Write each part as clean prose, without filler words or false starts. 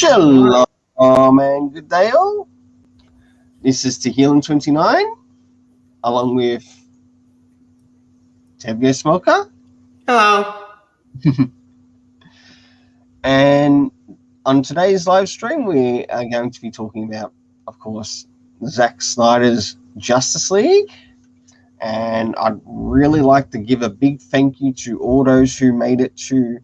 Shalom and good day all. This is Tehillim29 along with Tabia Smoker. Hello. And on today's live stream, we are going to be talking about, of course, Zack Snyder's Justice League. And I'd really like to give a big thank you to all those who made it to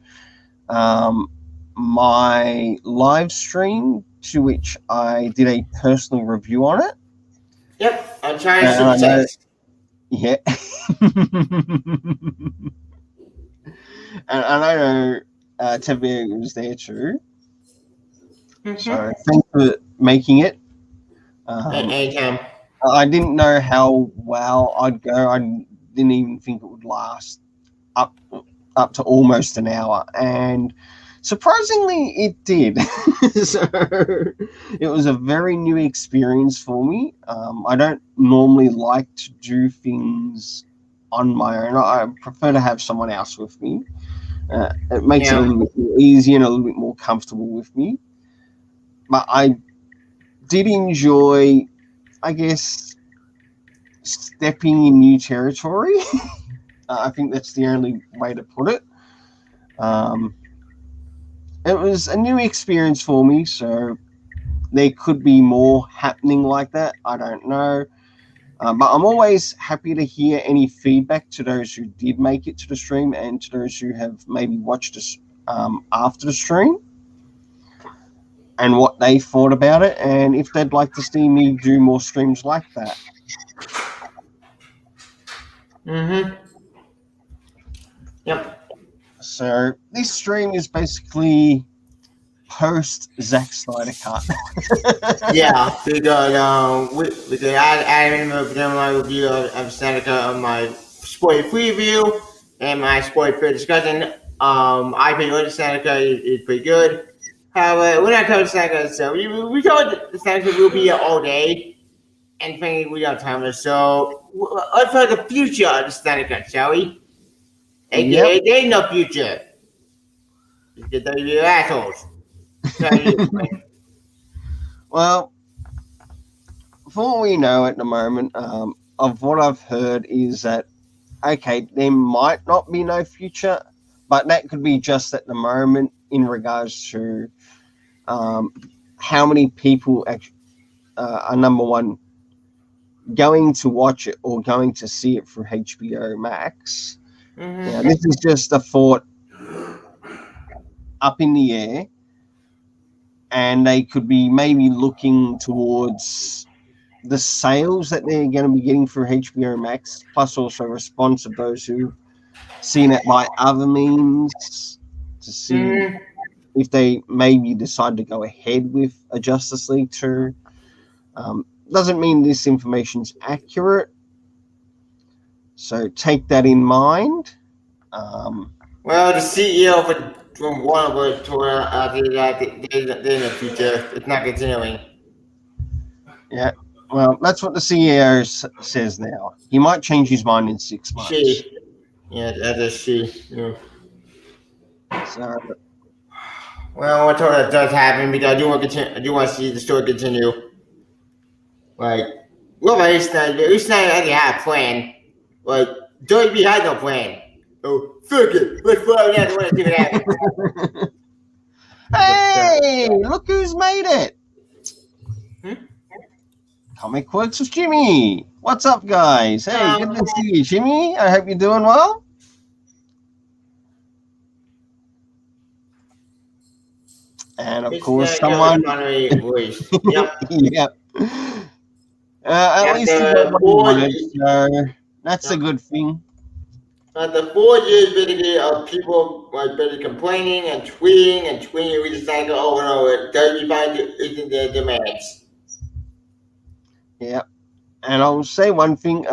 my live stream, to which I did a personal review on it. Yep, I'm trying to success. Yeah. And I know Tabia was there too. Mm-hmm. So thanks for making it. Anytime. I didn't know how well I'd go. I didn't even think it would last up to almost an hour. And surprisingly, it did. So it was a very new experience for me. I don't normally like to do things on my own. I prefer to have someone else with me. It makes it a little bit more easy and a little bit more comfortable with me. But I did enjoy, I guess, stepping in new territory. I think that's the only way to put it. It was a new experience for me, so there could be more happening like that. I don't know. But I'm always happy to hear any feedback to those who did make it to the stream and to those who have maybe watched us after the stream and what they thought about it, and if they'd like to see me do more streams like that. Mm-hmm. Yep. So this stream is basically post Zack Snyder cut. Yeah, because I remember doing my review of Snyder cut on my spoiler preview and my spoiler discussion. I think the Snyder cut is pretty good. However, when I cover Snyder cut, so we thought the Snyder cut will be here all day, and frankly, we don't have time. So let's talk the future of the Snyder cut, shall we? AKA, there ain't no future. Because you're assholes. Well, for what we know at the moment, of what I've heard is that, okay, there might not be no future, but that could be just at the moment in regards to how many people are, number one, going to watch it or going to see it through HBO Max. Mm-hmm. Now, this is just a thought up in the air, and they could be maybe looking towards the sales that they're going to be getting through HBO Max, plus also response of those who've seen it by other means to see if they maybe decide to go ahead with a Justice League 2. Doesn't mean this information's accurate, so take that in mind. Well, the CEO from Warner told us that in the future it's not continuing. Yeah, well, that's what the CEO says now. He might change his mind in 6 months. Yeah, that is she. Yeah. So, well, I told that does happen because I do want to continue. I do want to see the story continue. Like, well, at least I already have a plan. Like, WB had no plan. Oh, fuck it. Let's fly down to see what happens. Hey, look who's made it. Comic Quirks with Jimmy. What's up, guys? Hey, good to see you, Jimmy. I hope you're doing well. And of course, someone. Yep. Yep. At least you got what you wanted, so that's a good thing. The 4 years basically of people basically complaining and tweeting, we decided, oh no, it does be fine to their demands. Yeah, and I'll say one thing: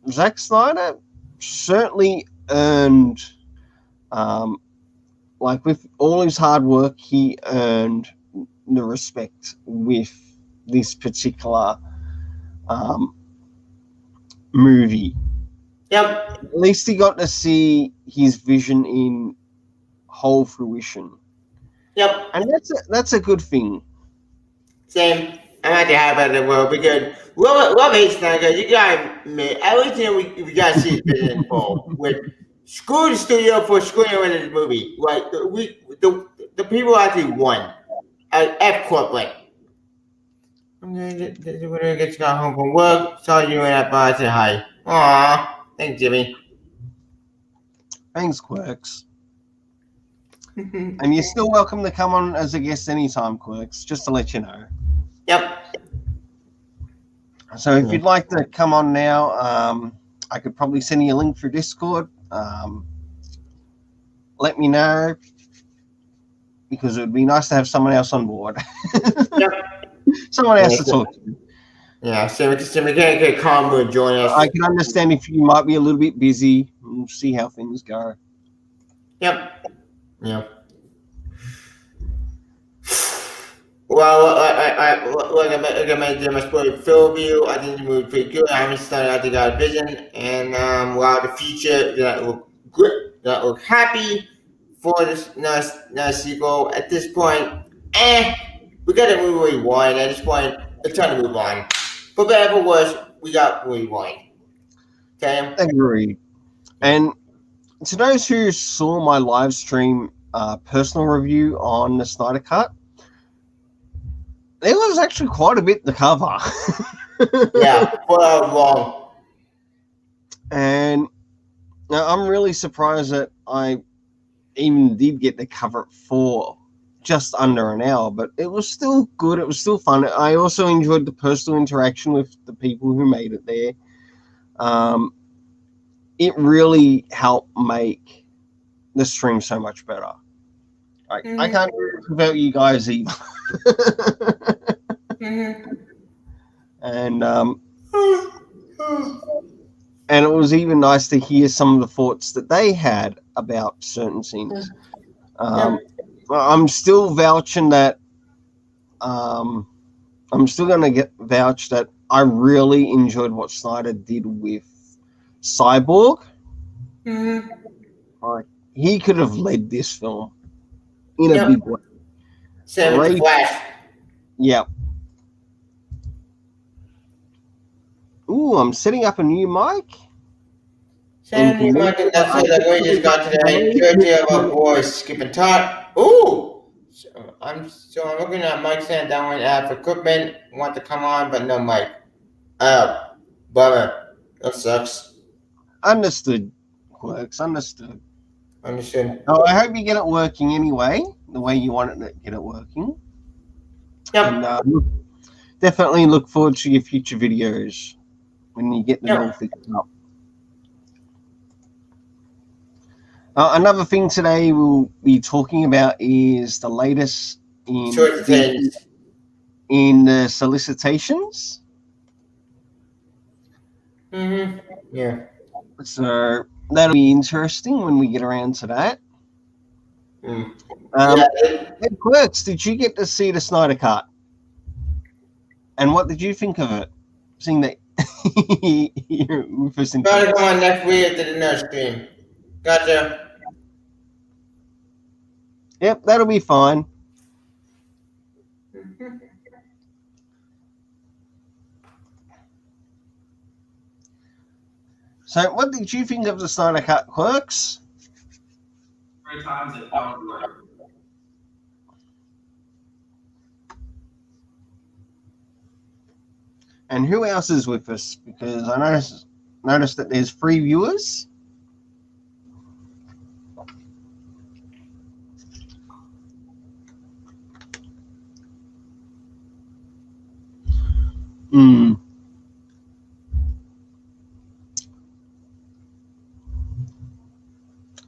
Zack Snyder certainly earned, like with all his hard work, he earned the respect with this particular movie. Yep. At least he got to see his vision in whole fruition. Yep. and that's a good thing. Same. I'm happy to have it in the world because love hates Snyder. You gotta admit, everything we gotta see is vision in full. With screw the studio for screwing with this movie. Like the people actually won. F corporate. I'm gonna get got home from work. Saw you in that bar. I said hi. Aw, thanks, Jimmy. Thanks, Quirks. And you're still welcome to come on as a guest anytime, Quirks, just to let you know. Yep. So if you'd like to come on now, I could probably send you a link through Discord. Let me know, because it would be nice to have someone else on board. Yep. Someone else to talk to. Yeah, so we can't get Combo and join us. I can understand if you might be a little bit busy. We'll see how things go. Yep. Yep. Well, like I mentioned in my spoiler film review, I think the movie pretty good. I haven't started out to got a vision, and the future that look good, that look happy for this next sequel. At this point, we got a movie we want. At this point, it's time to move on. For better or worse, we got what we want. Okay. Agreed. And to those who saw my live stream personal review on the Snyder Cut, there was actually quite a bit to cover. Yeah, 4 hours long. And I'm really surprised that I even did get to cover it for just under an hour, but it was still good. It was still fun. I also enjoyed the personal interaction with the people who made it there. It really helped make the stream so much better. I can't do it without you guys either. And it was even nice to hear some of the thoughts that they had about certain scenes. I'm still vouching that. I'm still going to get vouched that I really enjoyed what Snyder did with Cyborg. Like, he could have led this film in a big way. Same with the Flash. Yeah. Ooh, I'm setting up a new mic. Same new mic, and that's it. Like we just got to the entirety of our voice. Skipping talk. Ooh. I'm looking at mic stand download app for equipment. Want to come on, but no mic. Oh, bummer. That sucks. Understood. Works. Understood. Understood. Oh, I hope you get it working anyway, the way you want it to get it working. Yep. And definitely look forward to your future videos when you get them all fixed up. Another thing today we'll be talking about is the latest in the solicitations. Yeah. So that'll be interesting when we get around to that. Ed Quirks, did you get to see the Snyder Cut? And what did you think of it? Seeing that you first Gotta come on next week to the nurse stream. Gotcha. Yep, that'll be fine. So, what did you think of the Snyder Cut, Quirks? 3 times it don't work. And who else is with us? Because I noticed that there's 3 viewers.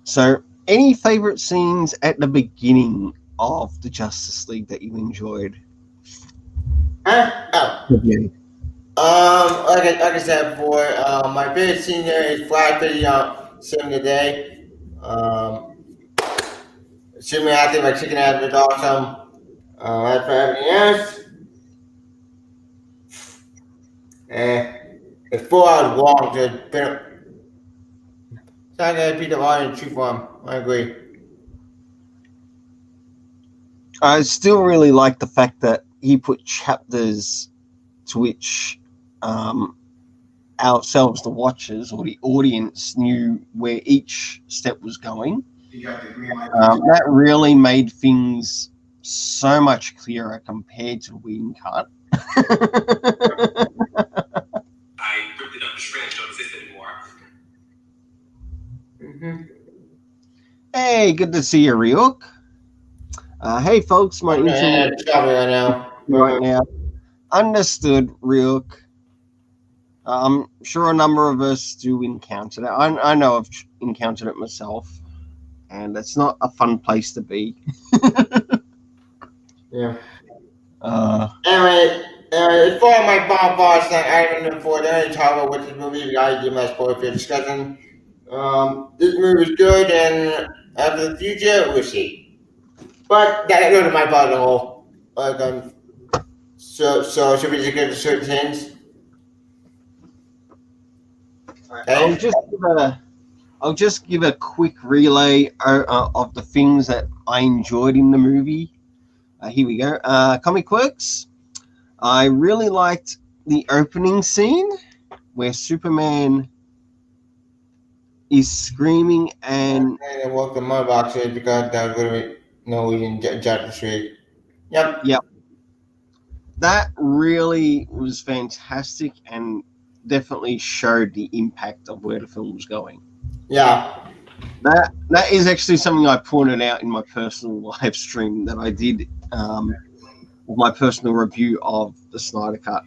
So, any favorite scenes at the beginning of the Justice League that you enjoyed? Okay. Like I said before, my favorite scene there is Flash video saving the day. Assuming I think my chicken ass was awesome. As for everything else, it's 4 hours long. So I gotta beat the audience true form. I agree. I still really like the fact that he put chapters to which ourselves, the watchers or the audience, knew where each step was going. You got the green light. That really made things so much clearer compared to the Whedon cut. I quickly enough the screen don't exist anymore. Mm-hmm. Hey, good to see you, Ryuk. Hey, folks, my internet Right now. right now. Understood, Ryuk. I'm sure a number of us do encounter that. I know I've encountered it myself, and it's not a fun place to be. Yeah. Anyway, Anyway, for my bonfire snack, I haven't been for any talk about what this movie I did my spoiler for discussion. This movie is good, and after the future, we'll see. But that goes to my part of the whole. So should we just get to certain things? Okay. I'll just give a quick relay of the things that I enjoyed in the movie. Here we go. Comic Quirks. I really liked the opening scene where Superman is screaming and And walk the mud boxes because that was going to be no, we didn't judge the street. Yep. that really was fantastic and definitely showed the impact of where the film was going. Yeah. That is actually something I pointed out in my personal live stream that I did with my personal review of the Snyder Cut.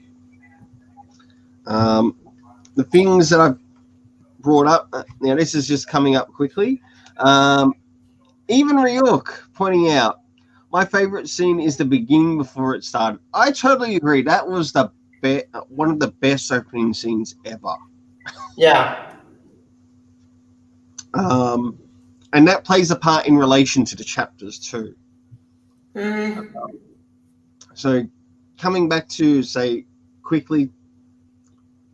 The things that I've brought up, now this is just coming up quickly. Even Ryuk pointing out, my favorite scene is the beginning before it started. I totally agree. That was the one of the best opening scenes ever. Yeah. And that plays a part in relation to the chapters too. Mm-hmm. So coming back to say quickly,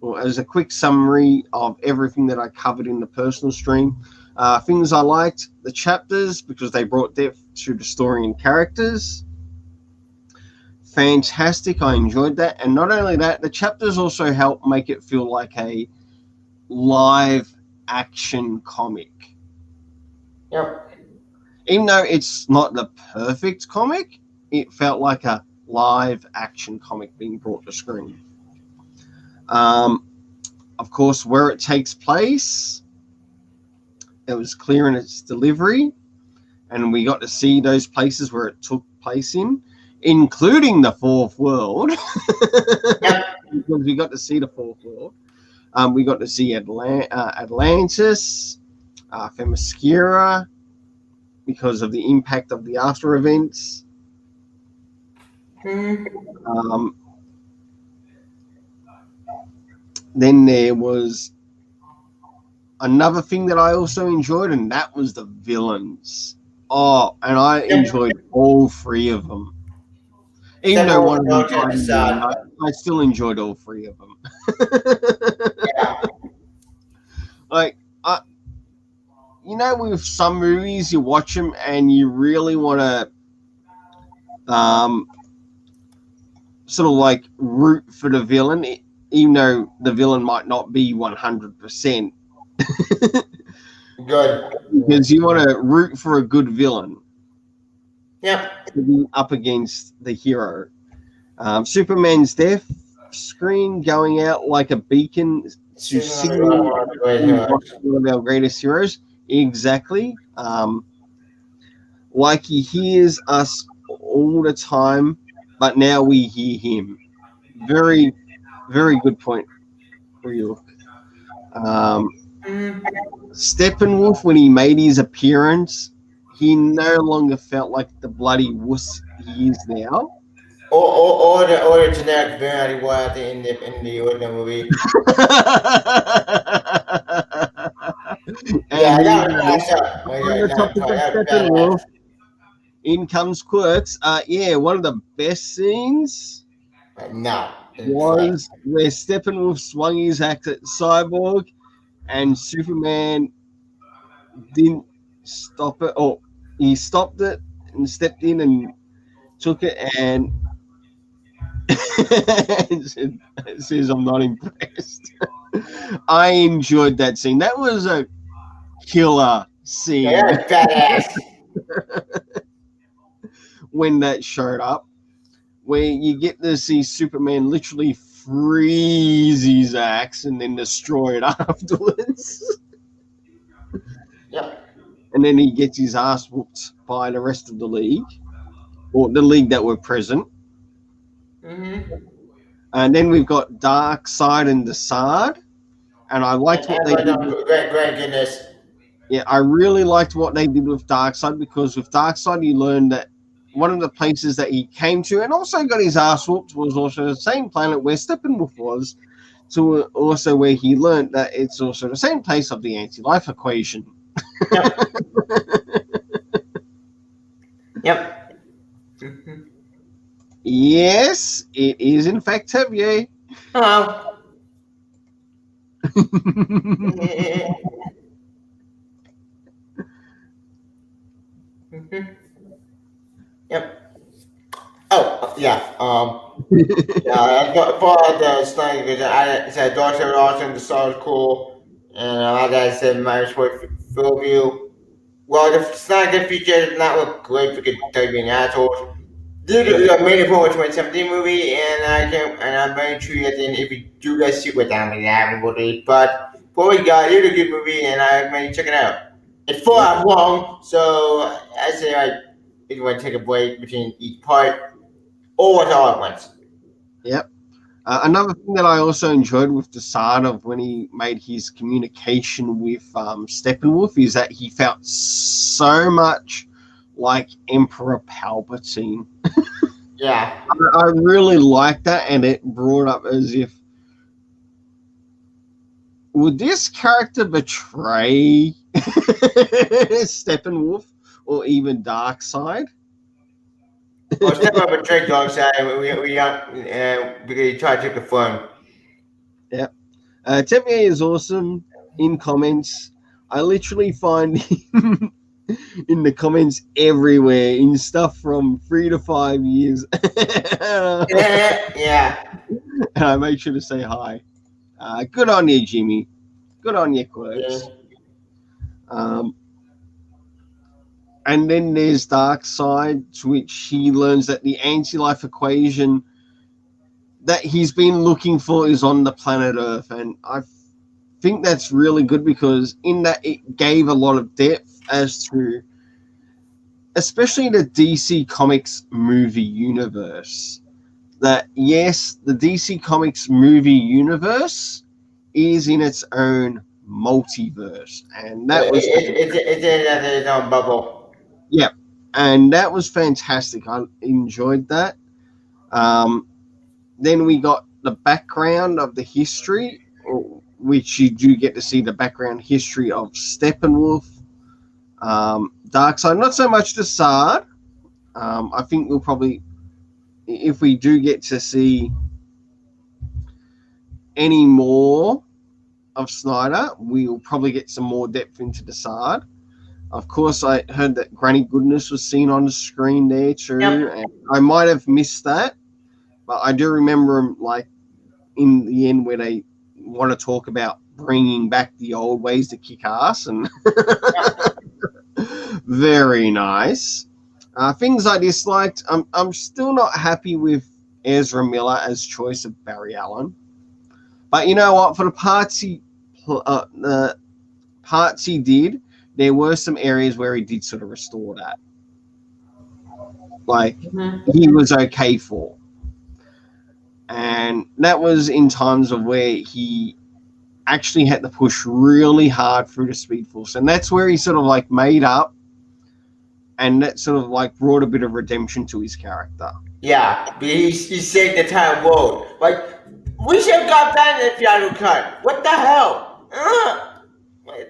or as a quick summary of everything that I covered in the personal stream, things I liked, the chapters, because they brought depth to the story and characters. Fantastic, I enjoyed that. And not only that, the chapters also help make it feel like a live action comic. Yep. Even though it's not the perfect comic, it felt like a live action comic being brought to screen. Of course, where it takes place, it was clear in its delivery, and we got to see those places where it took place in, including the fourth world. Because we got to see the fourth world. We got to see Atlantis, Themyscira, because of the impact of the after events. Then there was another thing that I also enjoyed, and that was the villains. Oh, and I enjoyed all three of them. Even though one of them I still enjoyed all three of them. Like, with some movies, you watch them and you really want to sort of like root for the villain, even though the villain might not be 100%. Good. Because you want to root for a good villain. Yep. To be up against the hero. Superman's death screen going out like a beacon to signal one of our greatest heroes. Exactly. Like he hears us all the time, but now we hear him. Very, very good point for you. Steppenwolf, when he made his appearance, he no longer felt like the bloody wuss he is now. Or the generic villain he was in the original movie. In comes Quirks. One of the best scenes was where Steppenwolf swung his axe at Cyborg and Superman didn't stop it, or he stopped it and stepped in and took it and says, "I'm not impressed." I enjoyed that scene. That was a killer scene Yeah, badass. when that showed up, where you get to see Superman literally freeze his axe and then destroy it afterwards. Yep. And then he gets his ass whooped by the rest of the league, or the league that were present. Mm-hmm. And then we've got Darkseid and Desaad. And I liked what they But did. great goodness. Yeah, I really liked what they did with Darkseid, because with Darkseid you learned that one of the places that he came to and also got his ass whooped was also the same planet where Steppenwolf was, to also where he learned that it's also the same place of the anti-life equation. Yep. Yep. Mm-hmm. Yes, it is in fact heavy. Hello. Mm-hmm. Yep. Oh, yeah. Yeah, I thought the Snyder because I said Dark Side Awesome, the song was cool, and like I said, my sport film view. Well, the Snyder feature did not look great for Kentucky being assholes. Did a made for a 2017 movie, and I'm very intrigued at the end if you do guys see what down in the movie. But what we got, it's a good movie, and I may check it out. It's 4 hours long, so I say if you want to take a break between each part, or watch all at once. Yep. Another thing that I also enjoyed with Desaad of when he made his communication with Steppenwolf is that he felt so much like Emperor Palpatine. Yeah. I really liked that, and it brought up as if, would this character betray Steppenwolf or even Darkseid? Well, step up a trick, dog side. Because he tried to confirm. Yeah. Tempe is awesome in comments. I literally find him in the comments everywhere in stuff from 3 to 5 years. Yeah. And I make sure to say hi. Good on you, Jimmy. Good on you, Quirks. And then there's Darkseid, to which he learns that the anti-life equation that he's been looking for is on the planet Earth. And I think that's really good, because in that it gave a lot of depth as to, especially the DC Comics movie universe, that yes, the DC Comics movie universe is in its own multiverse, and that was It's in its own bubble. yeah, and that was fantastic. I enjoyed that. Then we got the background of the history, which you do get to see the background history of Steppenwolf, Darkseid. Not so much Desaad. I think we'll probably, if we do get to see any more of Snyder, we'll probably get some more depth into Desaad. Of course, I heard that Granny Goodness was seen on the screen there too, and I might have missed that, but I do remember him, like, in the end where they want to talk about bringing back the old ways to kick ass, and very nice. Things I disliked, I'm still not happy with Ezra Miller as choice of Barry Allen, but you know what? For the parts he did, there were some areas where he did sort of restore that. Like, he was okay for. And that was in times of where he actually had to push really hard through the Speed Force. And that's where he sort of like made up, and that sort of like brought a bit of redemption to his character. Yeah, but he saved the entire world. Like, we should have got that in the final cut. What the hell?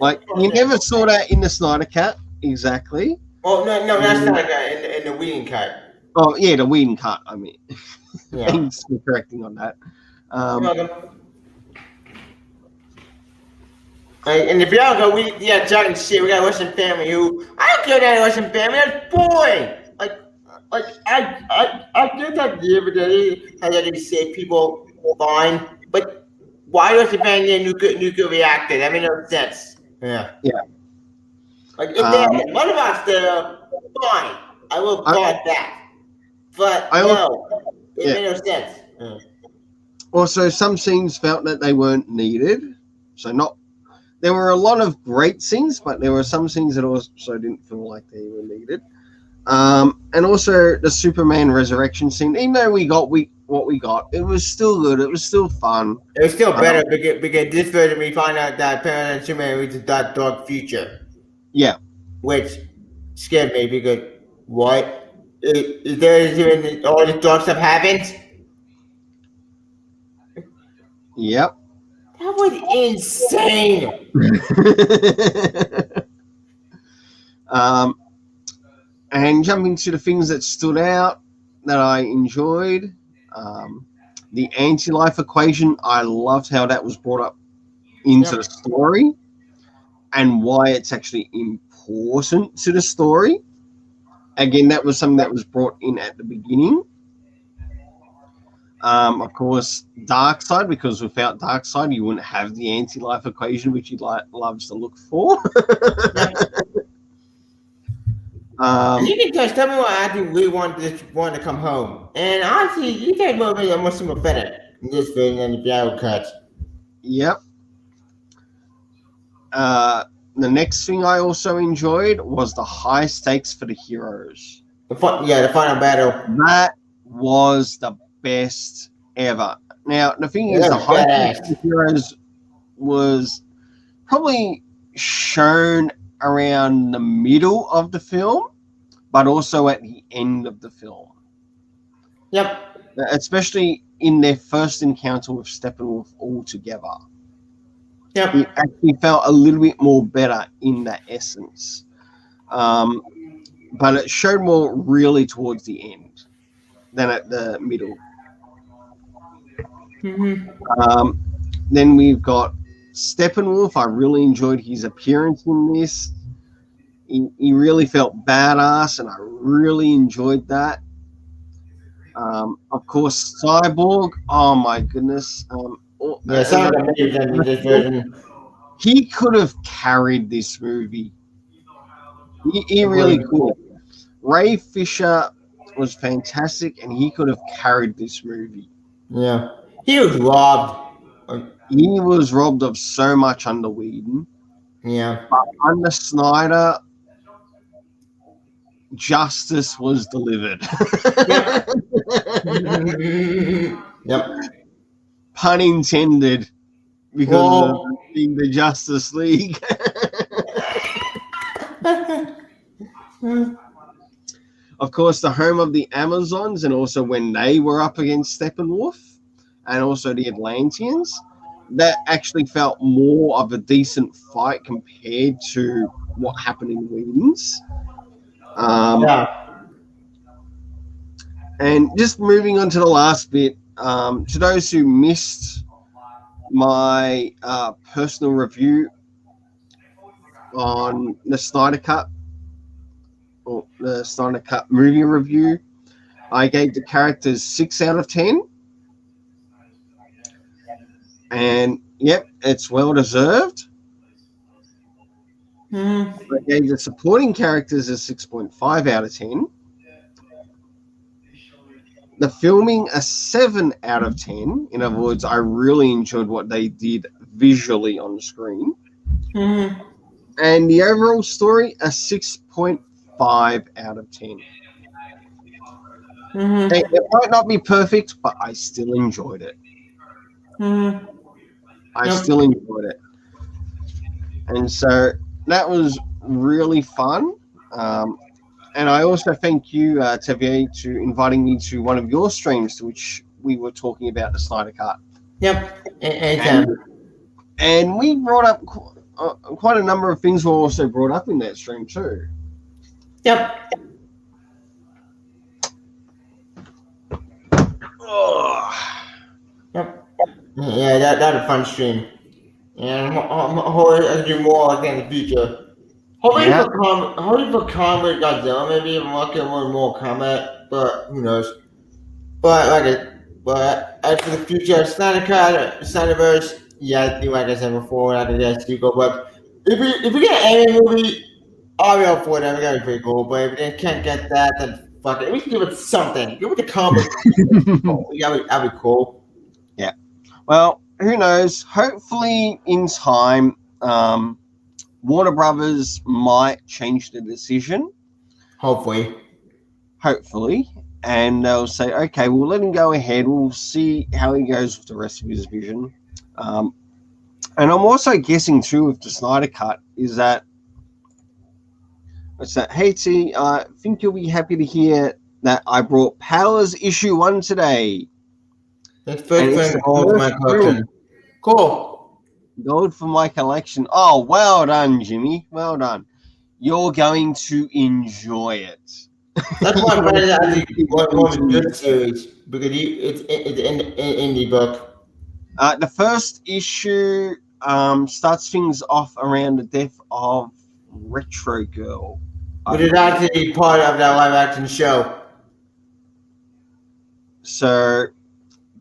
Like, you never saw that in the Snyder Cut, exactly. Oh, no, that's not in the Whedon cut. Oh, yeah, the Whedon cut, I mean. Yeah. Thanks for correcting on that. And if y'all go, talking shit, we got a Russian family who, I don't care that Russian family, that's boring. Like, I get that the other day how they save people fine, but why does it ban a nuclear reactor? That makes no sense. Yeah. Yeah. Like if they had one of us there, fine, I will buy that. But I also, no, it yeah. made no sense. Yeah. Also, some scenes felt that they weren't needed. So not there were a lot of great scenes, but there were some scenes that also didn't feel like they were needed. And also the Superman resurrection scene. Even though we got what we got, it was still good. It was still fun. It was still better because this version we find out that Parallel Superman reaches that dark future. Yeah. Which scared me because what? Is there even all this dark stuff happens? Yep. That was insane. And jumping to the things that stood out that I enjoyed, the anti-life equation. I loved how that was brought up into the story and why it's actually important to the story. Again, that was something that was brought in at the beginning. Of course, Darkseid, because without Darkseid, you wouldn't have the anti-life equation, which he loves to look for. You can just tell me why I think we want this one to come home. And honestly, you guys will be much more better in this version than the battle cuts. Yep. The next thing I also enjoyed was the high stakes for the heroes. The final battle. That was the best ever. Now, the thing is, the high stakes for the heroes was probably shown around the middle of the film, but also at the end of the film. Yep. Especially in their first encounter with Steppenwolf all together. Yep. It actually felt a little bit more better in that essence. But it showed more really towards the end than at the middle. Mm-hmm. Then we've got Steppenwolf. I really enjoyed his appearance in this. He really felt badass, and I really enjoyed that. Of course, Cyborg. Oh my goodness. He could have carried this movie. He really could. Ray Fisher was fantastic, and he could have carried this movie. Yeah. He was robbed. He was robbed of so much under Whedon. Yeah. But under Snyder, justice was delivered. Yep. Pun intended, because of the Justice League. Of course, the home of the Amazons, and also when they were up against Steppenwolf, and also the Atlanteans, that actually felt more of a decent fight compared to what happened in Whedon's. And just moving on to the last bit, to those who missed my personal review on the Snyder Cut, or the Snyder Cut movie review, I gave the characters 6 out of 10. And yep, it's well deserved. I gave the supporting characters a 6.5 out of 10. The filming a 7 out of 10. In other words, I really enjoyed what they did visually on the screen. And the overall story, a 6.5 out of 10. It might not be perfect, but I still enjoyed it. I still enjoyed it. And so that was really fun. And I also thank you, Tevier, to inviting me to one of your streams, to which we were talking about the Snyder Cut. Yep. And we brought up quite a number of things were also brought up in that stream too. Yep. Yep. Yeah, that was a fun stream. And hopefully I'll do more again in the future. Hopefully for Combat Godzilla, maybe even working on more Combat. but who knows? But as for the future of Snyderverse, yeah, I think like I said before, I think that's too cool. But if we get an anime movie, I'll be up for that. That'd be pretty cool. But if they can't get that, then fuck it. We can give it something. Give it the comic. That'd be cool. Yeah. Well, who knows? Hopefully, in time, Warner Brothers might change the decision. Hopefully. And they'll say, okay, we'll let him go ahead. We'll see how he goes with the rest of his vision. And I'm also guessing too with the Snyder Cut is that hey T, I think you'll be happy to hear that I brought Powers issue 1 today. That's first thing gold for my collection. Cool. Gold for my collection. Oh, well done, Jimmy. Well done. You're going to enjoy it. That's why I think one of the good series because it's in indie book. The first issue starts things off around the death of Retro Girl. But it's actually part of that live action show. So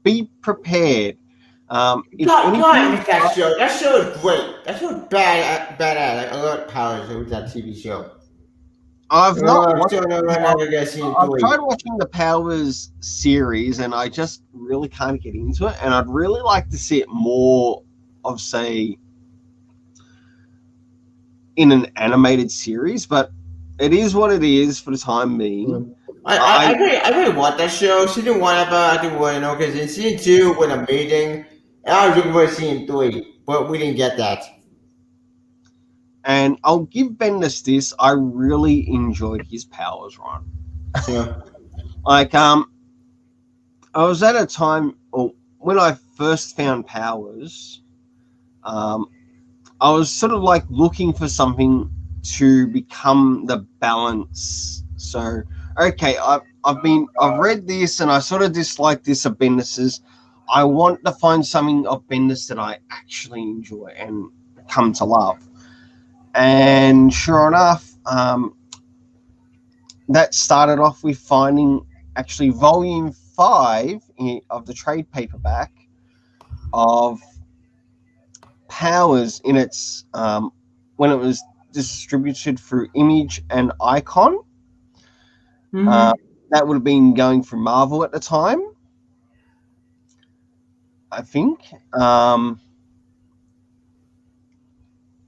be prepared. God, that show. That show is great. That show is badass. I love Powers. It was that TV show. I've tried tried watching the Powers series, and I just really can't get into it. And I'd really like to see it more of, say, in an animated series. But it is what it is for the time being. I really want that show. Season 1, I think because in season 2 was amazing, and I was looking for season 3, but we didn't get that. And I'll give Bendis this. I really enjoyed his Powers run. Yeah. I was at a time when I first found Powers, I was sort of like looking for something to become the balance. So, okay, I've read this and I sort of dislike this of Bendis's. I want to find something of Bendis that I actually enjoy and come to love. And sure enough, that started off with finding actually volume 5 of the trade paperback of Powers in its when it was distributed through Image and Icon. Mm-hmm. That would have been going through Marvel at the time, I think.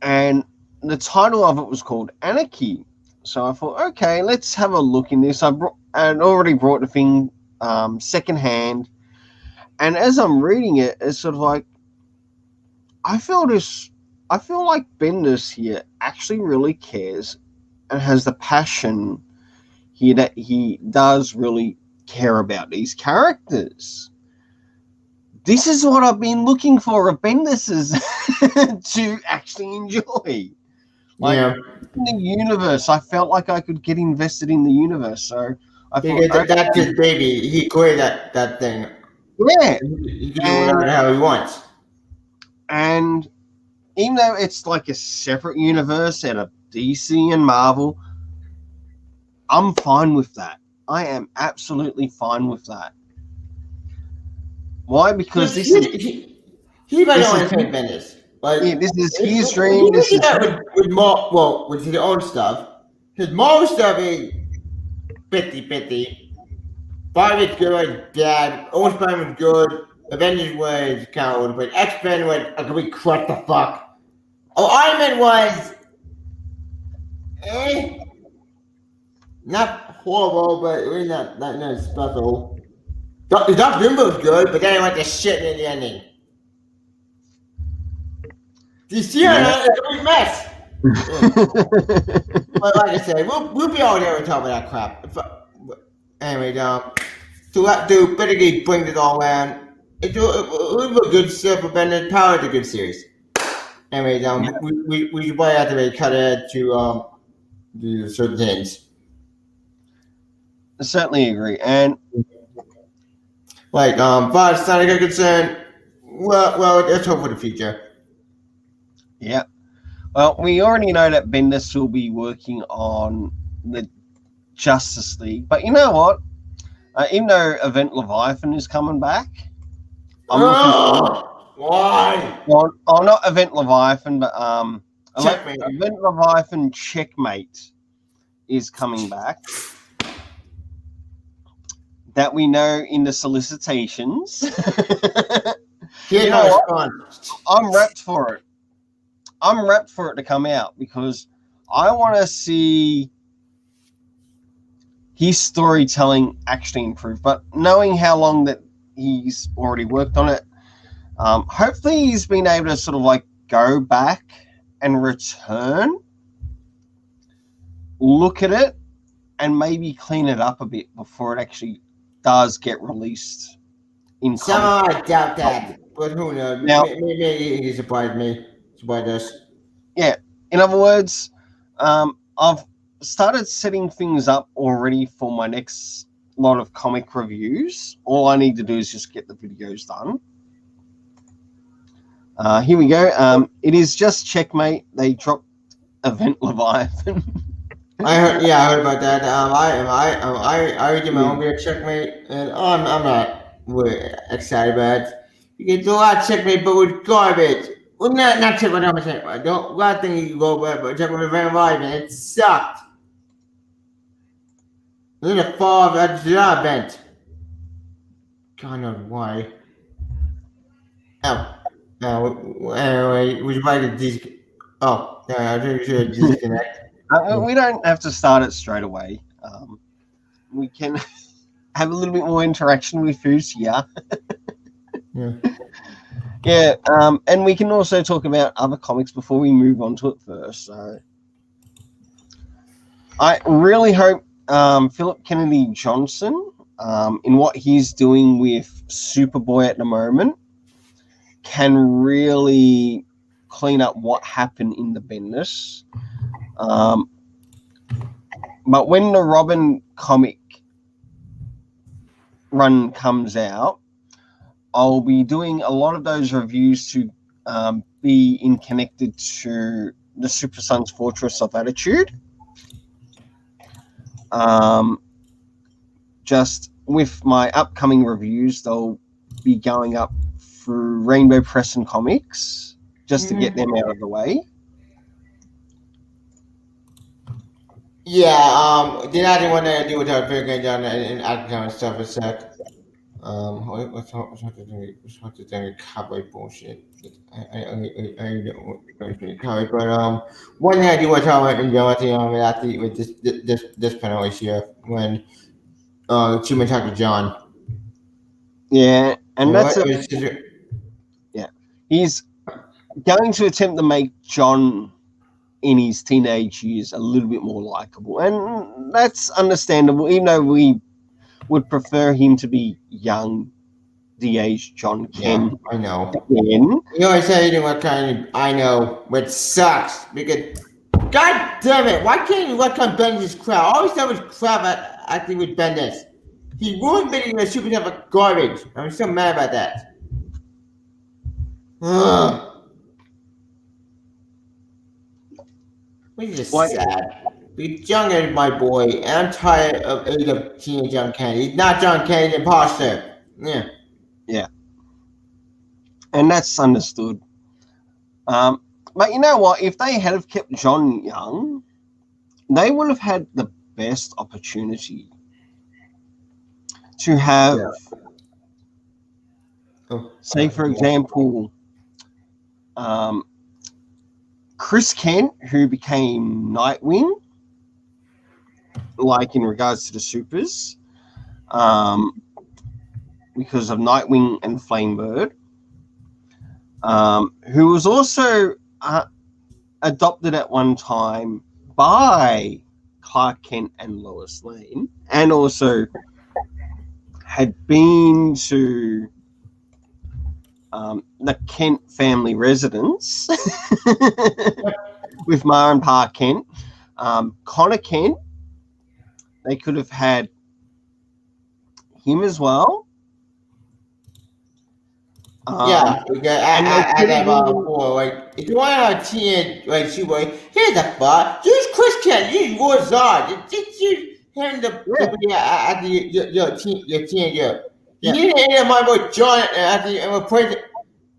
And the title of it was called Anarchy. So I thought, okay, let's have a look in this. I'd already brought the thing secondhand. And as I'm reading it, it's sort of like, I feel like Bendis here actually really cares and has the passion here that he does really care about these characters. This is what I've been looking for of Bendis's to actually enjoy. In the universe, I felt like I could get invested in the universe. So I thought that's his baby. He created that thing. Yeah, he can do it how he wants. And even though it's like a separate universe out of DC and Marvel, I'm fine with that. I am absolutely fine with that. Why? Because he might not want to take Bendis. But this is his dream. This is with his own stuff. His Marvel stuff is 50-50. 5 is good, bad. Old Spider-Man was good. Avengers was kind of, but X-Men was a complete crap the fuck. Oh, Iron Man was not horrible, but really not special. Doc Doom was good, but then he went to shit in the ending. DC is a complete mess. But like I said, we'll be all there and talk about that crap. Anyway, to basically bring it all around, it was a good stuff for Bendis. Power is a good series. Anyway, we should probably have to cut it to do certain things. I certainly agree, and like far as Snyder concerned, well, let's hope for the future. Yeah. Well, we already know that Bendis will be working on the Justice League, but you know what? Even though Event Leviathan is coming back, I'm looking forward. Why? Well, not Event Leviathan, but Checkmate. Event Leviathan Checkmate is coming back. That we know in the solicitations. Here's my response. I'm wrapped for it. I'm wrapped for it to come out because I want to see his storytelling actually improve. But knowing how long that he's already worked on it, hopefully he's been able to sort of like go back and return, look at it, and maybe clean it up a bit before it actually does get released. I doubt that, but who knows? Now, maybe he surprised me. Surprised us. Yeah. In other words, I've started setting things up already for my next lot of comic reviews. All I need to do is just get the videos done. Here we go. It is just Checkmate. They dropped Event Leviathan. I heard about that. I did my own bit of Checkmate, and I'm not really excited about it. You can do a lot of Checkmate, but with garbage. Well, not Checkmate. I'm saying I don't. A lot of things you can go about, but Checkmate with Event Leviathan, it sucked. Then the fall of that event. God knows why. Anyway, would you like to disconnect? Oh, yeah, I think you should disconnect. We don't have to start it straight away. We can have a little bit more interaction with who's here. Yeah, and we can also talk about other comics before we move on to it first. So I really hope Philip Kennedy Johnson, in what he's doing with Superboy at the moment, can really clean up what happened in the Bendis. But when the Robin comic run comes out, I'll be doing a lot of those reviews to be connected to the Super Sons Fortress of Attitude. Just with my upcoming reviews, they'll be going up through Rainbow Press and Comics just to get them out of the way. Yeah, did I didn't want to deal with that figuring down and acting and stuff a sec. What's the thing? Cowboy bullshit. I don't cowboy, but one thing I do want to talk about with this panel issue when Chuman talked to John. Yeah, and he's going to attempt to make John in his teenage years a little bit more likable, and that's understandable, even though we would prefer him to be young, the age John Ken. Yeah, I know. Again. You always say you know what kind of, I know, which sucks because God damn it, why can't you let on Bendis crap? I always thought it was crap acting with Bendis. He ruined Bendis with Super Stuff of garbage. I'm so mad about that. Which is sad. Because John is my boy, and I'm tired of teenage John Kennedy. He's not John Kennedy, the imposter. Yeah. Yeah. And that's understood. But you know what? If they had have kept John young, they would have had the best opportunity to have, say, for example, Chris Kent, who became Nightwing, like in regards to the supers, because of Nightwing and Flamebird, who was also adopted at one time by Clark Kent and Lois Lane, and also had been to the Kent family residence with Ma and Pa Kent. Connor Kent, they could have had him as well. I got before. Like, if you want a teen, like, here's a thought. Use Chris Kent. Use Warzard. Just use him Yeah. the after your teenager. You didn't end up my boy John after you were pregnant,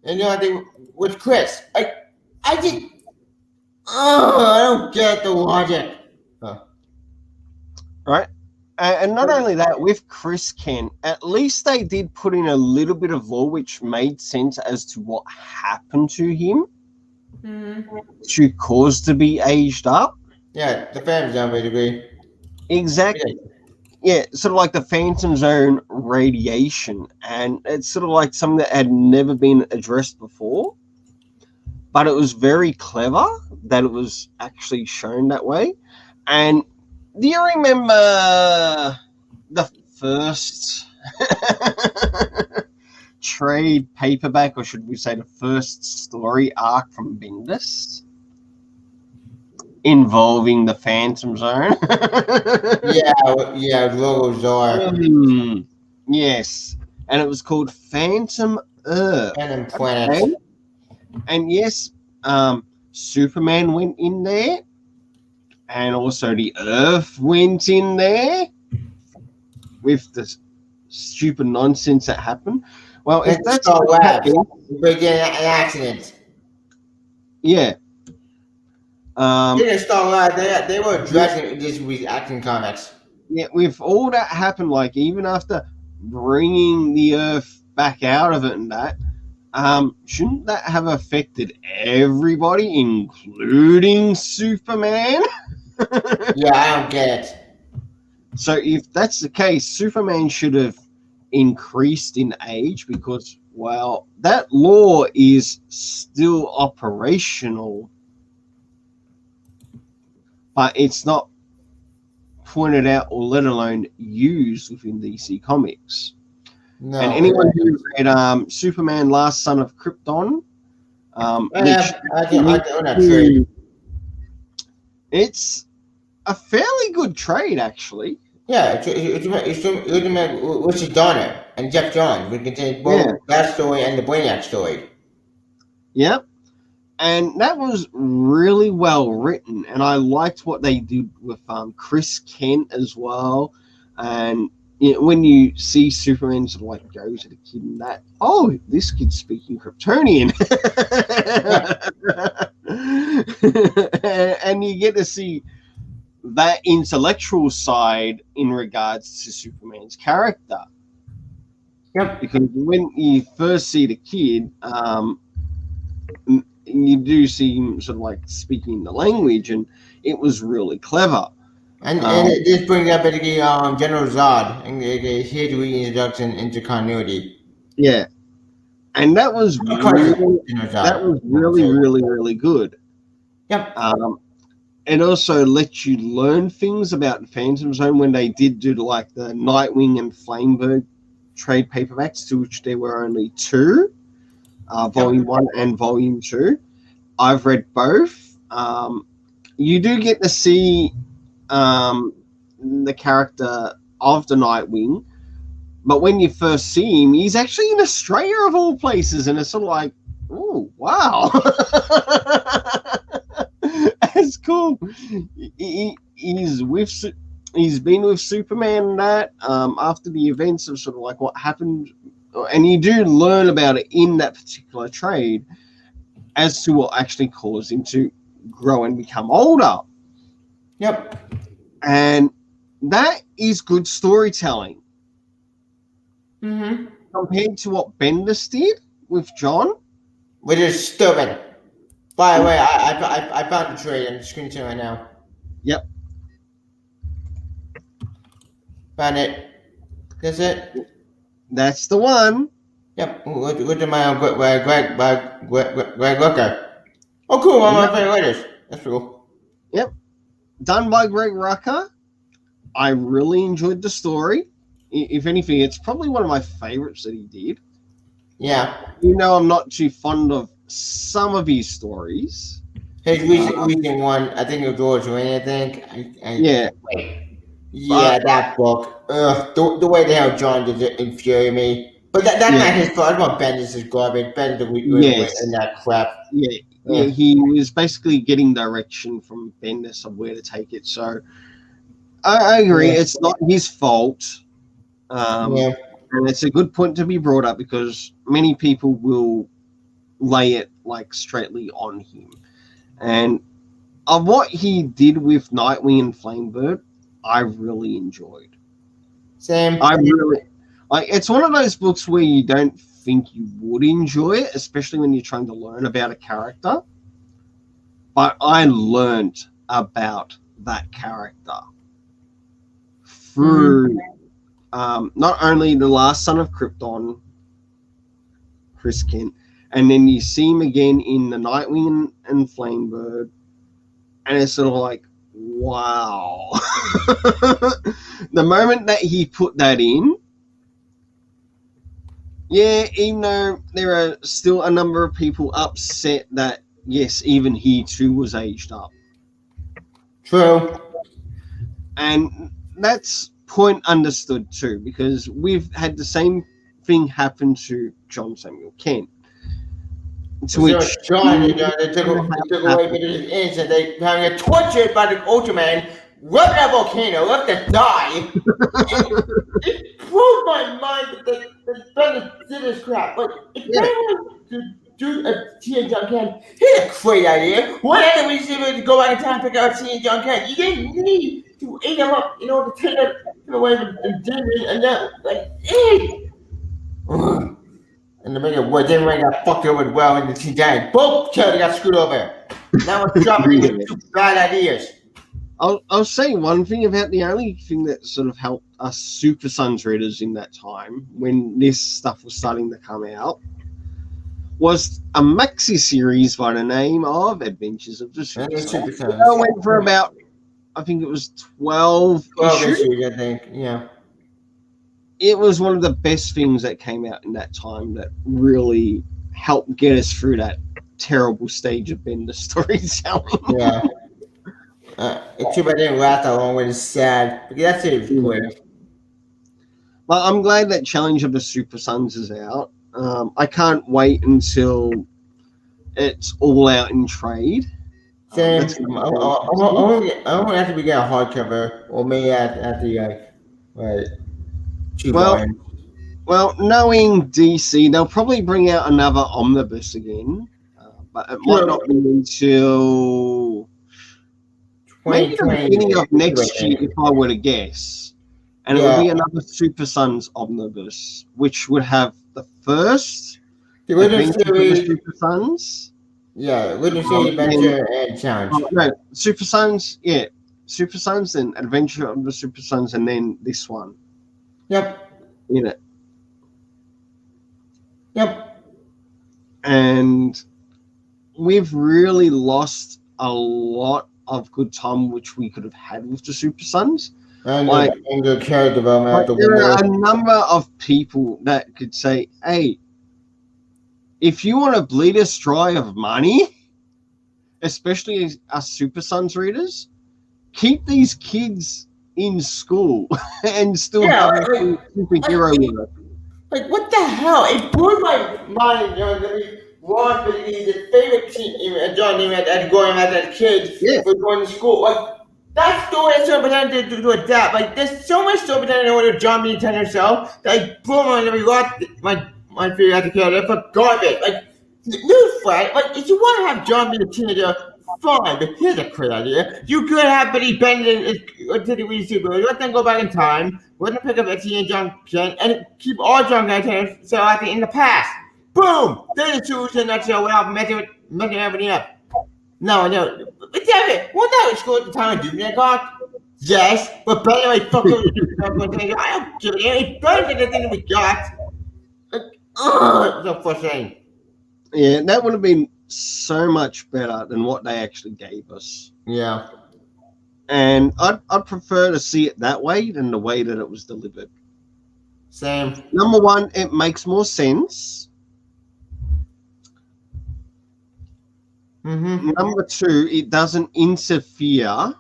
and they with Chris. I just I don't get the logic. Right. And not only that, with Chris Kent, at least they did put in a little bit of lore which made sense as to what happened to him to cause to be aged up. Yeah, the family's done basically. Exactly. Yeah, sort of like the Phantom Zone radiation. And it's sort of like something that had never been addressed before. But it was very clever that it was actually shown that way. And do you remember the first trade paperback, or should we say the first story arc from Bendis involving the Phantom Zone? yeah, Logo Zor. Yes, and it was called Phantom Earth. Phantom Planet. Okay? And yes, Superman went in there, and also the Earth went in there with the stupid nonsense that happened. Well, if that's what happened, begin an accident. yeah. They didn't start Lab. They were addressing this with Action Comics. Yeah, with all that happened, like even after bringing the Earth back out of it and that, shouldn't that have affected everybody, including Superman? Yeah, I don't get it. So if that's the case, Superman should have increased in age because, well, that law is still operational, but it's not pointed out or let alone used within DC Comics. No. And anyone who read Superman Last Son of Krypton, it's a fairly good trade, actually. Yeah, it's Richard Donner and Jeff Johns. We contain both that story and the Brainiac story. Yep. And that was really well written, and I liked what they did with Chris Kent as well. And you know, when you see Superman sort of like go to the kid and that, oh, this kid's speaking Kryptonian, and you get to see that intellectual side in regards to Superman's character. Yep. Because when you first see the kid, you do see him sort of like speaking the language, and it was really clever. And this brings up basically General Zod and his reintroduction into continuity. Yeah, and that was really good. Yep. It also lets you learn things about the Phantom Zone when they did do like the Nightwing and Flamebird trade paperbacks, to which there were only two, Volume 1 and Volume 2. I've read both. You do get to see the character of the Nightwing, but when you first see him, he's actually in Australia of all places, and it's sort of like, oh wow, that's cool. He's been with Superman and that after the events of sort of like what happened, and you do learn about it in that particular trade as to what actually caused him to grow and become older. Yep. And that is good storytelling. Mm-hmm. Compared to what Bendis did with John. Which is stupid. By the way, I found the trade. I'm screen sharing right now. Yep. Found it. That's it. That's the one. Yep. Look at my Greg Looker. Oh, cool. One of my favorite writers. That's cool. Yep. Done by Greg Rucka. I really enjoyed the story. If anything, it's probably one of my favorites that he did. Yeah. You know, I'm not too fond of some of his stories. His recent one, I think it was George Wayne, I think. Yeah. Yeah, that book. The way they have John did it infuriated me. But that's not his fault. I want Bendis' garbage. Bendis and that crap. Yeah, he was basically getting direction from Bendis of where to take it. So I agree. Yeah. It's not his fault. Yeah. And it's a good point to be brought up because many people will lay it like straightly on him. And of what he did with Nightwing and Flamebird, I really enjoyed. Same. I really like. It's one of those books where you don't think you would enjoy it, especially when you're trying to learn about a character. But I learned about that character through not only the last Son of Krypton, Chris Kent, and then you see him again in the Nightwing and Flamebird, and it's sort of like, wow. The moment that he put that in, yeah, even though there are still a number of people upset that, yes, even he too was aged up. True. And that's point understood too, because we've had the same thing happen to John Samuel Kent. To which John, they took away his innocence. They having it tortured by the Ultraman, rubbed that volcano, left to die. It blew my mind that they did this crap. But if they were to do a T and John Kent, here's a great idea. Why didn't we see to go back in time and pick out T and John Kent? You didn't need to eat them up, to take them away from demons and then and the minute where they got fucked over well in the T Giant. Both Kelly got screwed over. Now it's dropping with two bad ideas. I'll say one thing about the only thing that sort of helped us Super Sons readers in that time when this stuff was starting to come out was a maxi series by the name of Adventures of the Super Sons. It went for about, I think it was 12 issues, I think, yeah. It was one of the best things that came out in that time that really helped get us through that terrible stage of Bender storytelling. Yeah. It's too bad it didn't last that long when it's sad. But that's it. Quick. Well, I'm glad that Challenge of the Super Sons is out. I can't wait until it's all out in trade. Same. I only have to get a hardcover or maybe at the Well, knowing DC, they'll probably bring out another omnibus again, but it might not be until maybe the beginning of next year, if I were to guess. And it would be another Super Sons omnibus, which would have the first Super Sons. Yeah, Little City Adventure and Challenge. No, Super Sons, Super Sons and Adventure of the Super Sons, and then this one. Yep. In it. Yep. And we've really lost a lot of good time which we could have had with the Super Sons. And the character development. There are a number of people that could say, hey, if you want to bleed us dry of money, especially us Super Sons readers, keep these kids in school and still have a superhero work. Like, what the hell? It blew my mind, Ron, the favorite team, John, at going at that kid for going to school. Like, that story is so pretended to adapt. Like, there's so much so pretended in order John being 10 herself that I blew my favorite at the character for garbage. Like, newsflash, like, if you want to have John be a teenager, fine, but here's a great idea. You could have Betty Bender to the Wii Super. Let them go back in time. Let them pick up Etsy and John Kent and keep all John Kent so I think in the past. Boom! There's a solution that show without messing everything up. No. But damn it, what that was school at the time of doing that, God? Yes, but better like fuck over the I don't give a damn. It's better than the thing that we got. It's so frustrating. Yeah, that would have been so much better than what they actually gave us. Yeah. And I'd prefer to see it that way than the way that it was delivered. Same. Number one, it makes more sense. Mm-hmm. Number two, it doesn't interfere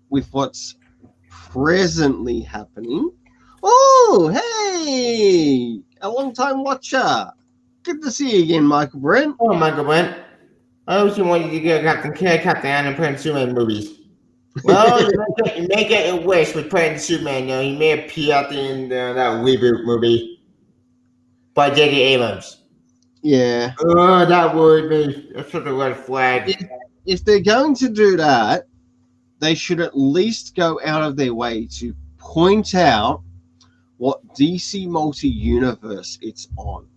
with what's presently happening. Oh, hey! A long-time watcher. Good to see you again, Michael Brent. Oh, Michael Brent. I always wanted to get Captain K, Captain Anna, and Prince Superman movies. Well, you may get a wish with playing Superman. He may appear at the end of that reboot movie by J.J. Abrams. Yeah. Oh, that would be such a red flag. If they're going to do that, they should at least go out of their way to point out what DC multi-universe it's on.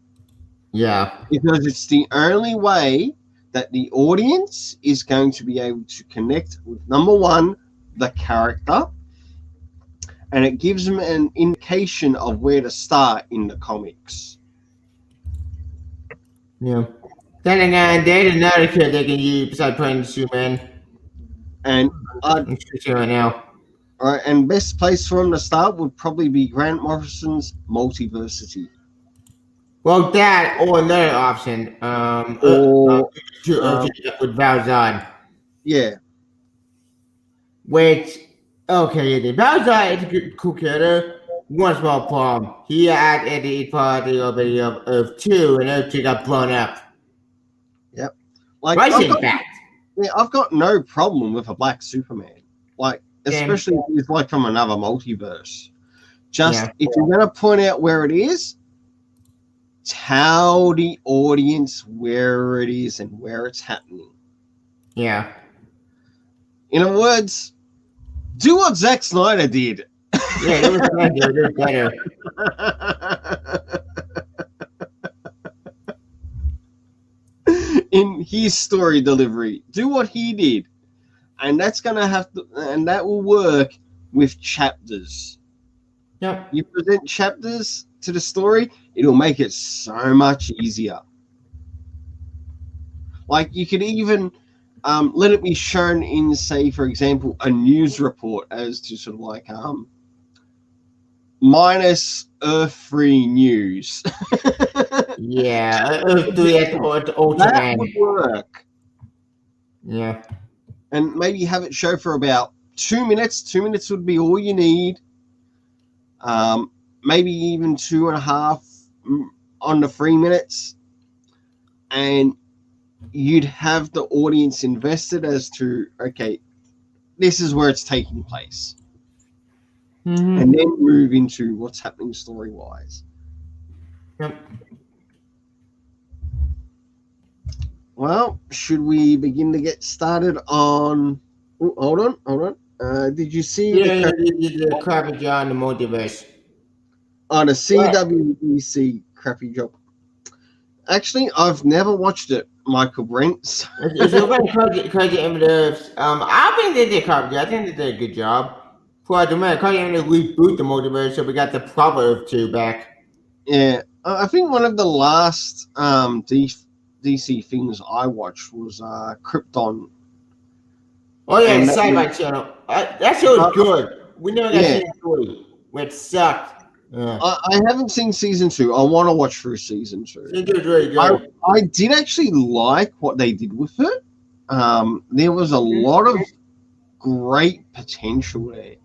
Yeah. Because it's the only way that the audience is going to be able to connect with, number one, the character, and it gives them an indication of where to start in the comics. Yeah. Then again, there's another kid they can use besides playing Superman. And I'm switching right now. right, and best place for them to start would probably be Grant Morrison's Multiversity. Well, that or another option. With Valzad. Yeah. Which, okay, the Valzad is a good, cool character. One small problem. He had a party of Earth 2, and Earth 2 got blown up. Yep. Like, I've got no problem with a black Superman. Like, especially if he's like from another multiverse. Just if you're going to point out where it is, tell the audience where it is and where it's happening. Yeah. In other words, do what Zack Snyder did. Yeah, it was better. In his story delivery, do what he did, and that's gonna have to, and that will work with chapters. Yep. You present chapters to the story, it'll make it so much easier. Like you could even let it be shown in, say, for example, a news report as to sort of like minus Earth 3 news. Yeah, that would work. Yeah. And maybe have it show for about 2 minutes. 2 minutes would be all you need. Maybe even 2.5 on the 3 minutes. And you'd have the audience invested as to, okay, this is where it's taking place. Mm-hmm. And then move into what's happening story-wise. Yep. Well, should we begin to get started on... Oh, hold on. Did you see the crappy job in the multiverse? On a CWBC crappy job. Actually, I've never watched it, Michael Brent. It's crazy evidence. I think they did crappy job. I think they did a good job. For the man, can't even reboot the multiverse, so we got the proper Earth 2 back. Yeah, I think one of the last DC things I watched was Krypton. Oh yeah, the sci-fi channel. That show was good. We never got season 3, which sucked. Yeah. I haven't seen season 2. I want to watch through season 2. It was really good. I did actually like what they did with it. There was a lot of great potential there,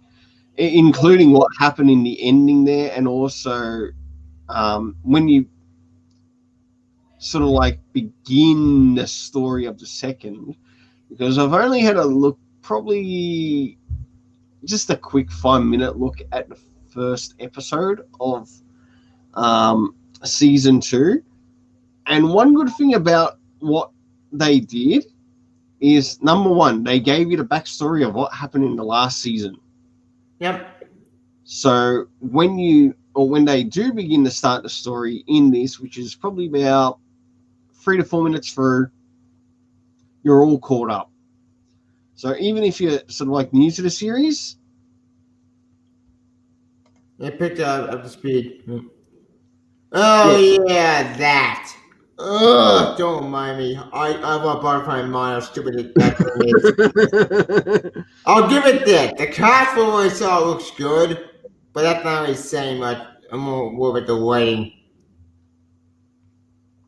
including what happened in the ending there, and also when you sort of like begin the story of the second, because I've only had a look, probably just a quick 5-minute look at the first episode of season 2. And one good thing about what they did is, number one, they gave you the backstory of what happened in the last season. Yep. So when they do begin to start the story in this, which is probably about 3 to 4 minutes through, you're all caught up. So even if you're sort of like new to the series, it picked up the speed. Oh yeah, that. Ugh, don't mind me. I want Butterfly in mind how stupid that thing is. I'll give it that. The cast for what I saw looks good, but that's not really saying much. I'm more worried about the lighting.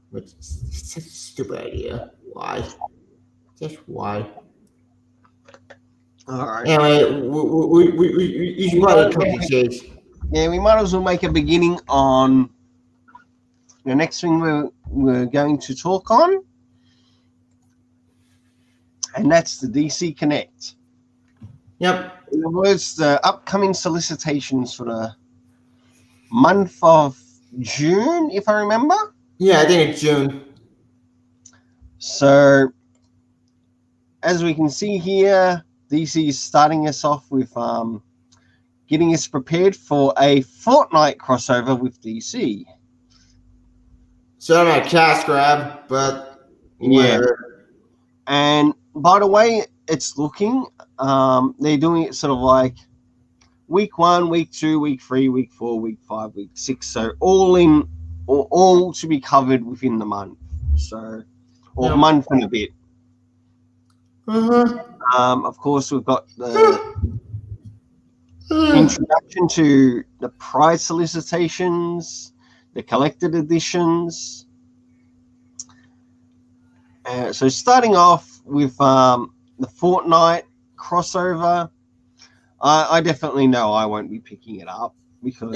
Which is such a stupid idea. Why? Just why? all right. Anyway, we should probably cut the chase. Yeah, we might as well make a beginning on the next thing we're going to talk on, and that's the DC Connect. Yep. It was the upcoming solicitations for the month of June, if I remember. Yeah, I think it's June. So, as we can see here, DC is starting us off with getting us prepared for a Fortnite crossover with DC. So I'm a cash grab, but whatever. And by the way, it's looking, they're doing it sort of like week 1, week 2, week 3, week 4, week 5, week 6. So all to be covered within the month. So, or month and a bit. Of course, we've got the introduction to the prize solicitations, the collected editions. So starting off with the Fortnite crossover, I definitely know I won't be picking it up because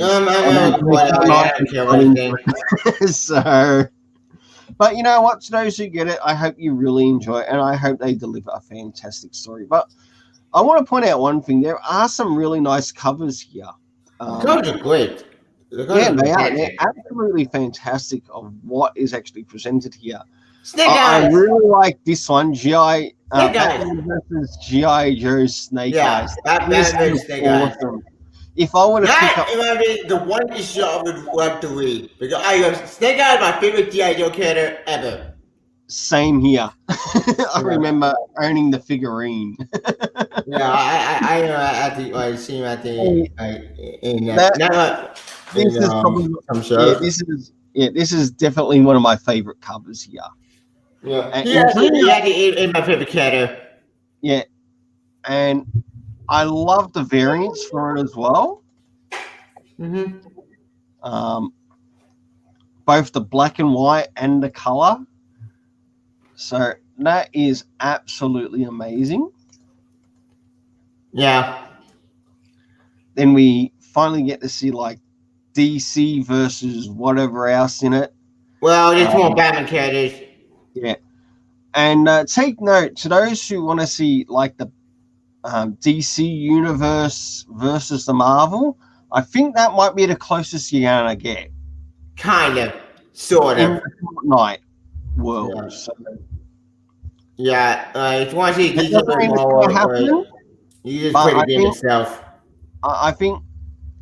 so. But you know what? To those who get it, I hope you really enjoy it, and I hope they deliver a fantastic story. But I want to point out one thing: there are some really nice covers here. Covers are great. They are. They're absolutely fantastic of what is actually presented here. I really like this one, Batman versus G.I. Joe Snake Eyes. Batman versus Snake Eyes. If I were to pick up the one issue I would love to read, because Snake Eyes is my favorite G.I. Joe character ever. Same here. I remember owning the figurine. I see him at the this is definitely one of my favorite covers here. Yeah, he my favorite character. Yeah, and I love the variants for it as well. Both the black and white and the color. So that is absolutely amazing. Yeah. Then we finally get to see like DC versus whatever else in it. Well, there's more Batman characters. Yeah. And take note, to those who want to see like the DC universe versus the Marvel, I think that might be the closest you're going to get. Kind of. Sort of. In the Fortnite world. Yeah. So, if you want to see DC Marvel, you just play the game itself. I think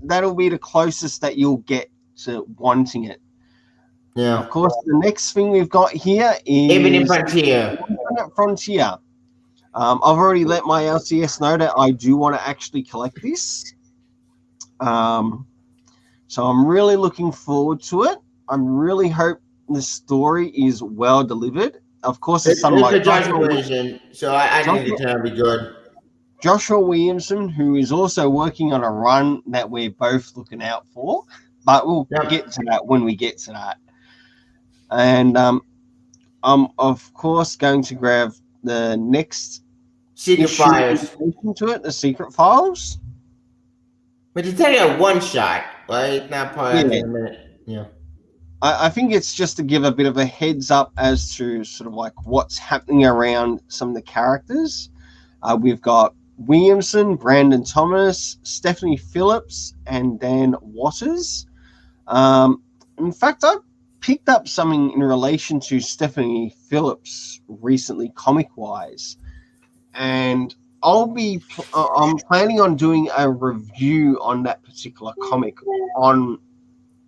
that'll be the closest that you'll get to wanting it. Yeah. Of course, the next thing we've got here is Infinite Frontier. Frontier. I've already let my LCS know that I do want to actually collect this. So I'm really looking forward to it. I really hope the story is well delivered. Of course, it's something like version, so I think it's going to be good. Joshua Williamson, who is also working on a run that we're both looking out for, but we'll get to that when we get to that. And I'm of course going to grab the next Secret Files to it, the Secret Files. But it's only a one shot, right? Not part of a minute. Yeah. I think it's just to give a bit of a heads up as to sort of like what's happening around some of the characters. We've got Williamson, Brandon Thomas, Stephanie Phillips, and Dan Waters. In fact, I picked up something in relation to Stephanie Phillips recently, comic-wise, and I'm planning on doing a review on that particular comic on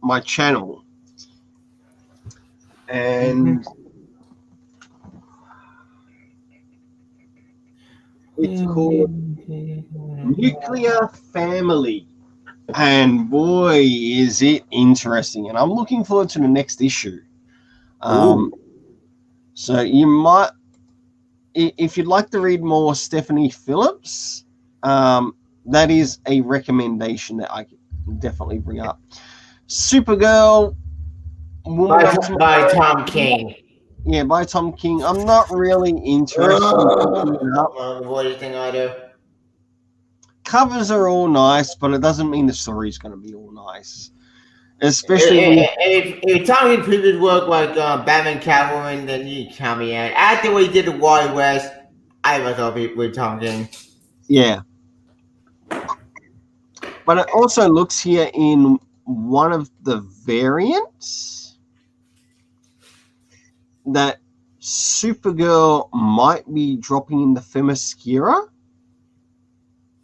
my channel. And it's called Nuclear Family. And boy, is it interesting. And I'm looking forward to the next issue. So you might, if you'd like to read more Stephanie Phillips, that is a recommendation that I can definitely bring up. Supergirl. By Tom King. Yeah, by Tom King. I'm not really interested in picking it up. What do you think I do? Covers are all nice, but it doesn't mean the story's going to be all nice. Especially if Tom King previous work like Batman Catwoman, then you can count me out. After we did the Wild West, I was all with Tom King. Yeah. But it also looks here in one of the variants that Supergirl might be dropping in the Themyscira.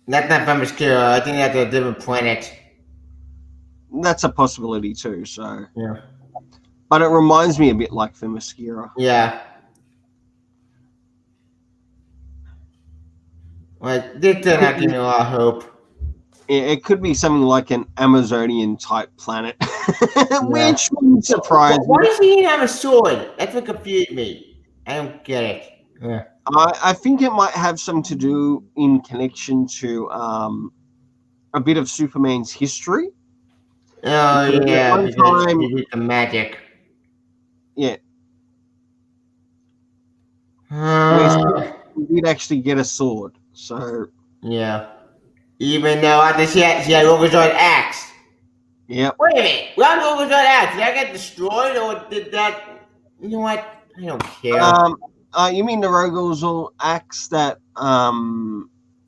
That's not from Obscura. I think that's a different planet. That's a possibility too. So, Yeah. but it reminds me a bit like Themyscira. Yeah. Like, this did not give me a lot of hope. It could be something like an Amazonian type planet, which wouldn't surprise Why me. does he have a sword? That's what confused me. I don't get it. Yeah. I think it might have some to do in connection to a bit of Superman's history. Oh, Because at yeah, one because time, he did the magic. yeah, where Uh, Superman did actually get a sword. So, yeah. Even though I think she had Rogozard axe. yep. Wait a minute. Why Rogozard axe? Did I get destroyed or did that? You know what? I don't care. You mean the Rogozol axe that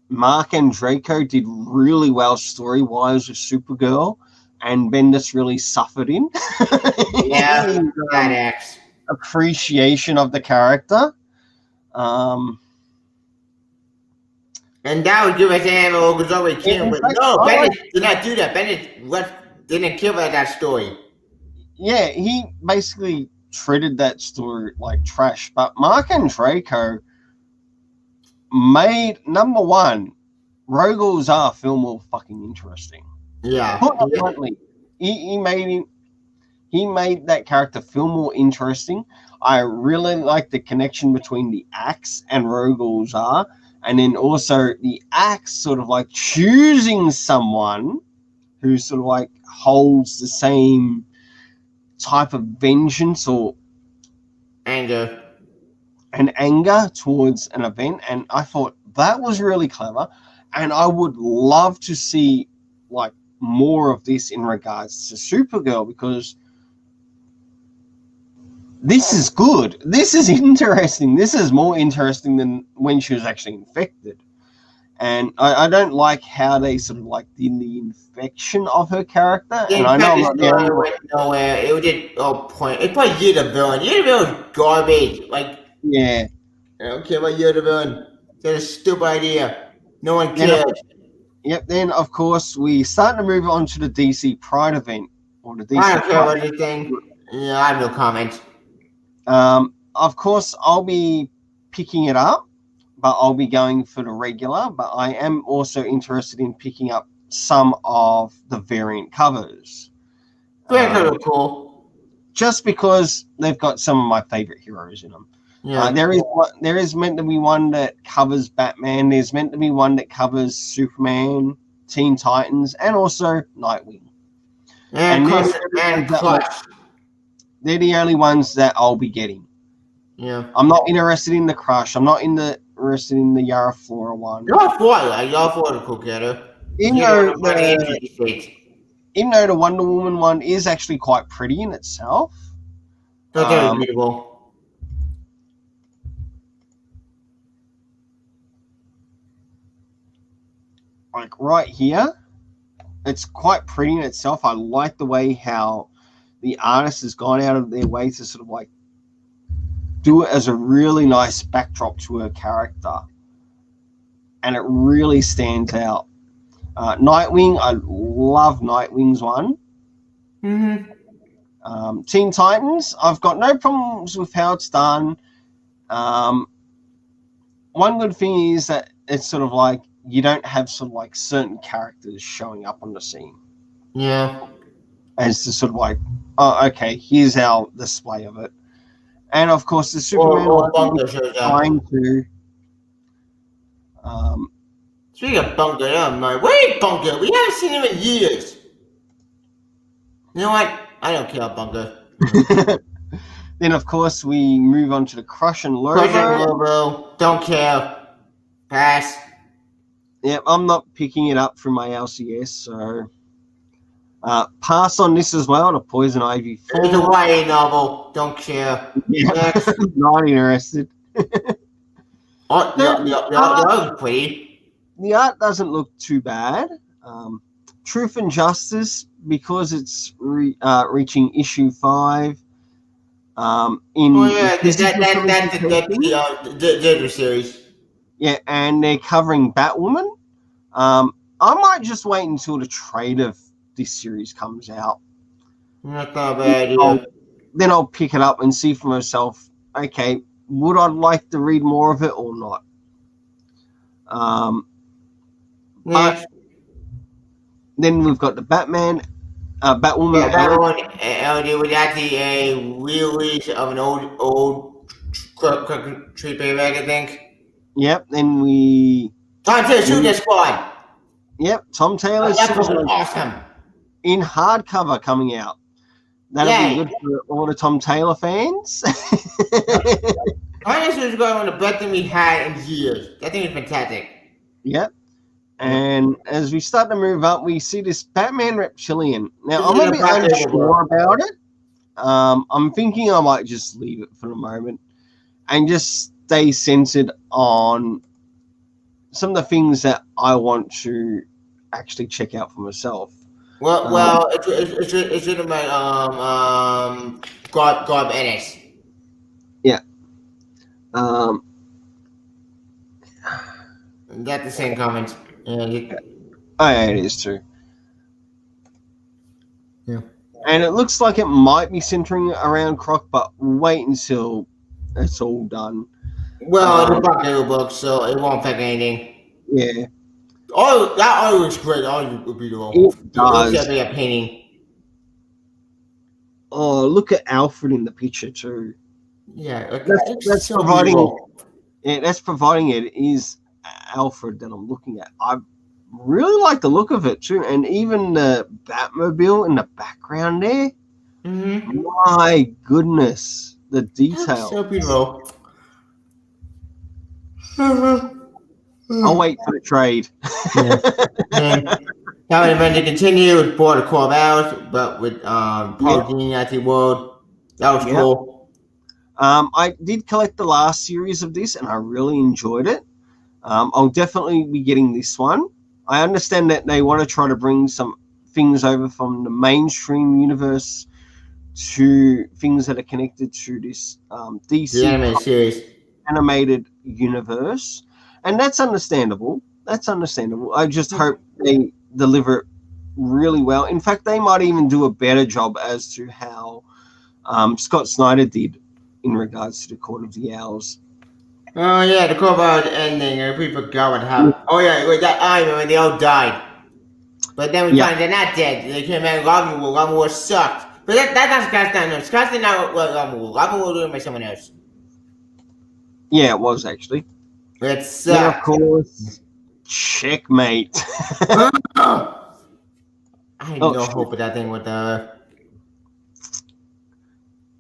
Mark and Draco did really well story-wise with Supergirl, and Bendis really suffered in? Yeah, His, that axe. appreciation of the character. And that would give us ammo because always killed. But no, I Bennett like- did not do that. Bennett didn't kill her that story. Yeah, he basically treated that story like trash. But Mark and Draco made, number one, Rogel's film more fucking interesting. Yeah. Put it bluntly, he made that character feel more interesting. I really like the connection between the Axe and Rogel's and then also the Axe sort of like choosing someone who sort of like holds the same type of vengeance or Anger. an anger towards an event, and I thought that was really clever, and I would love to see like more of this in regards to Supergirl, because this is good. This is interesting. This is more interesting than when she was actually infected. And I don't like how they sort of like did the infection of her character. The And I know I'm not the only story one. went nowhere. It did point. It's probably Year the Villain. Year the Villain's garbage. Like, Yeah. I don't care about Year the Villain. That's a stupid idea. No one cares. Yep. Then, of course, we start to move on to the DC Pride event. Or the DC I don't care Pride. about anything. Yeah, I have no comments. Of course, I'll be picking it up, but I'll be going for the regular. But I am also interested in picking up some of the variant covers. Very cool. Just because they've got some of my favorite heroes in them. Yeah. There is meant to be one that covers Batman. There's meant to be one that covers Superman, Teen Titans, and also Nightwing. And Clutch. They're the only ones that I'll be getting. Yeah. I'm not interested in the Crush. I'm not interested in the Yara Flora one. You're for the cool getter. Even though the Wonder Woman one is actually quite pretty in itself. That's beautiful. Like right here, it's quite pretty in itself. I like the way how the artist has gone out of their way to sort of like do it as a really nice backdrop to her character, and it really stands out. Nightwing, I love Nightwing's one. Mm-hmm. Teen Titans, I've got no problems with how it's done. One good thing is that it's sort of like you don't have sort of like certain characters showing up on the scene. Yeah. As to sort of like, oh, okay, here's our display of it. And of course, the Superman one is trying to. Speaking of Bunker, where is Bunker? We haven't seen him in years. You know what? I don't care about Bunker. Then, of course, we move on to the Crush and Lobo. Don't care. Pass. Yep, I'm not picking it up from my LCS, so pass on this as well. The Poison Ivy 4. It's a YA novel. Don't care. Yeah. Not interested. The art was pretty. The art doesn't look too bad. Truth and Justice, because it's reaching issue 5. In the physical presentation. The series. Yeah, and they're covering Batwoman. I might just wait until the trade of this series comes out. That's not a bad idea. Then I'll pick it up and see for myself, okay, would I like to read more of it or not? But then we've got the Batwoman. Yeah, Batwoman was actually a release of an old trade paperback, I think. Yep, then we... Tom Taylor's Suicide Squad. Yep, Tom Taylor's That was awesome. In hardcover coming out. That'll be good for all the Tom Taylor fans. Honestly, it's going on the best thing we had in years. That thing is fantastic. Yep. And as we start to move up, we see this Batman Reptilian. Now, I'm a bit unsure about it. I'm thinking I might just leave it for the moment and just stay centered on some of the things that I want to actually check out for myself. Well, it's written by Garb Ennis. Yeah. That's the same comment. Oh, yeah, it is too. Yeah. And it looks like it might be centering around Croc, but wait until it's all done. Well, it's a new book, so it won't affect anything. Yeah. Oh, that art looks great. Art would be beautiful. It does. It looks like a painting. Oh, look at Alfred in the picture too. Yeah, that's so providing. beautiful. Yeah, that's providing it is Alfred that I'm looking at. I really like the look of it too, and even the Batmobile in the background there. Mm-hmm. My goodness, the detail. So beautiful. I'll wait for the trade. Now we're going to continue with Border Corp out, but with Paul Dini at the world. That was cool. I did collect the last series of this, and I really enjoyed it. I'll definitely be getting this one. I understand that they want to try to bring some things over from the mainstream universe to things that are connected to this DC animated universe. And that's understandable. I just hope they deliver it really well. In fact, they might even do a better job as to how Scott Snyder did in regards to the Court of the Owls. Oh, yeah, the Court of Owls ending. We forgot what happened. Oh, yeah, I remember they all died. But then we find they're not dead. They came back. Robin War sucked. But that's not Scott Snyder. Scott Snyder not Robin War. Robin War was doing by someone else. Yeah, it was actually. It sucked. Yeah, of course. Checkmate. I had no hope of that thing with the.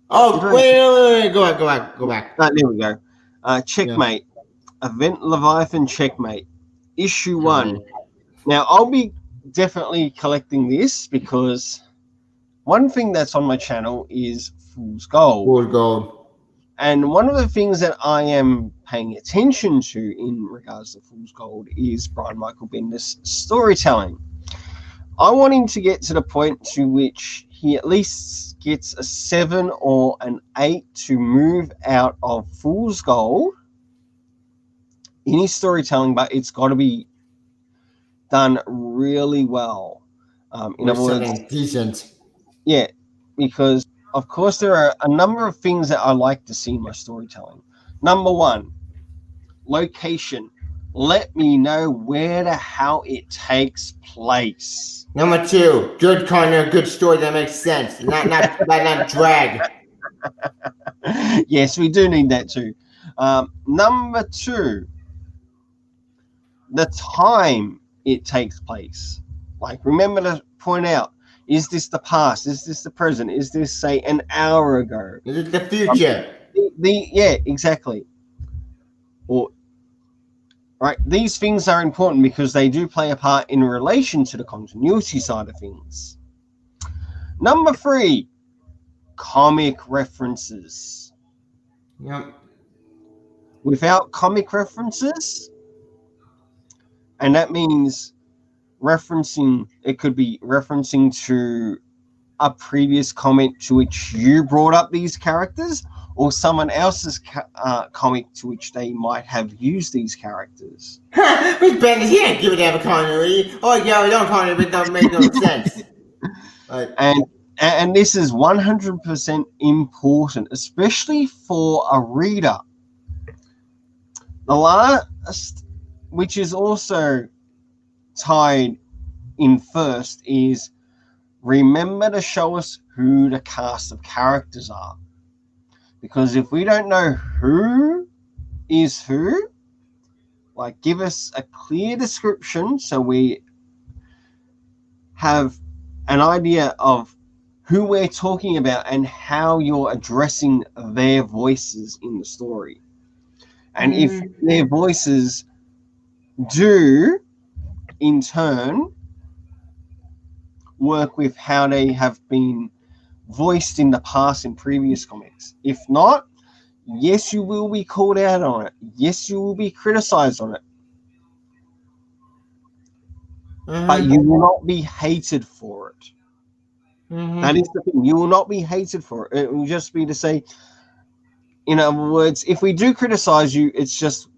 Oh, wait. Go back. There we go. Checkmate. Yeah. Event Leviathan Checkmate. Issue 1. Now, I'll be definitely collecting this because one thing that's on my channel is Fool's Gold. And one of the things that I am paying attention to in regards to Fool's Gold is Brian Michael Bender's storytelling. I want him to get to the point to which he at least gets a 7 or an 8 to move out of Fool's Gold in his storytelling, but it's got to be done really well. In other words, decent. Yeah, because of course there are a number of things that I like to see in my storytelling. Number 1, location. Let me know where the hell it takes place. Number 2, good content, good story that makes sense, not drag. Yes, we do need that too. Number 2, the time it takes place. Like, remember to point out, is this the past? Is this the present? Is this, say, an hour ago? Is it the future? Yeah, exactly. Right, these things are important because they do play a part in relation to the continuity side of things. Number 3, comic references. Yep. Without comic references, and that means it could be referencing to a previous comment to which you brought up these characters, or someone else's comic to which they might have used these characters. With Bendis, he ain't give a damn continuity. Oh yeah, we don't continuity, but don't make no sense. And this is 100% important, especially for a reader. The last, which is also tied in first, is remember to show us who the cast of characters are. Because if we don't know who is who, like, give us a clear description so we have an idea of who we're talking about and how you're addressing their voices in the story. And if their voices do, in turn, work with how they have been voiced in the past in previous comics. If not, yes, you will be called out on it. Yes, you will be criticized on it. But you will not be hated for it. That is the thing. You will not be hated for it. It will just be to say, in other words, if we do criticize you, it's just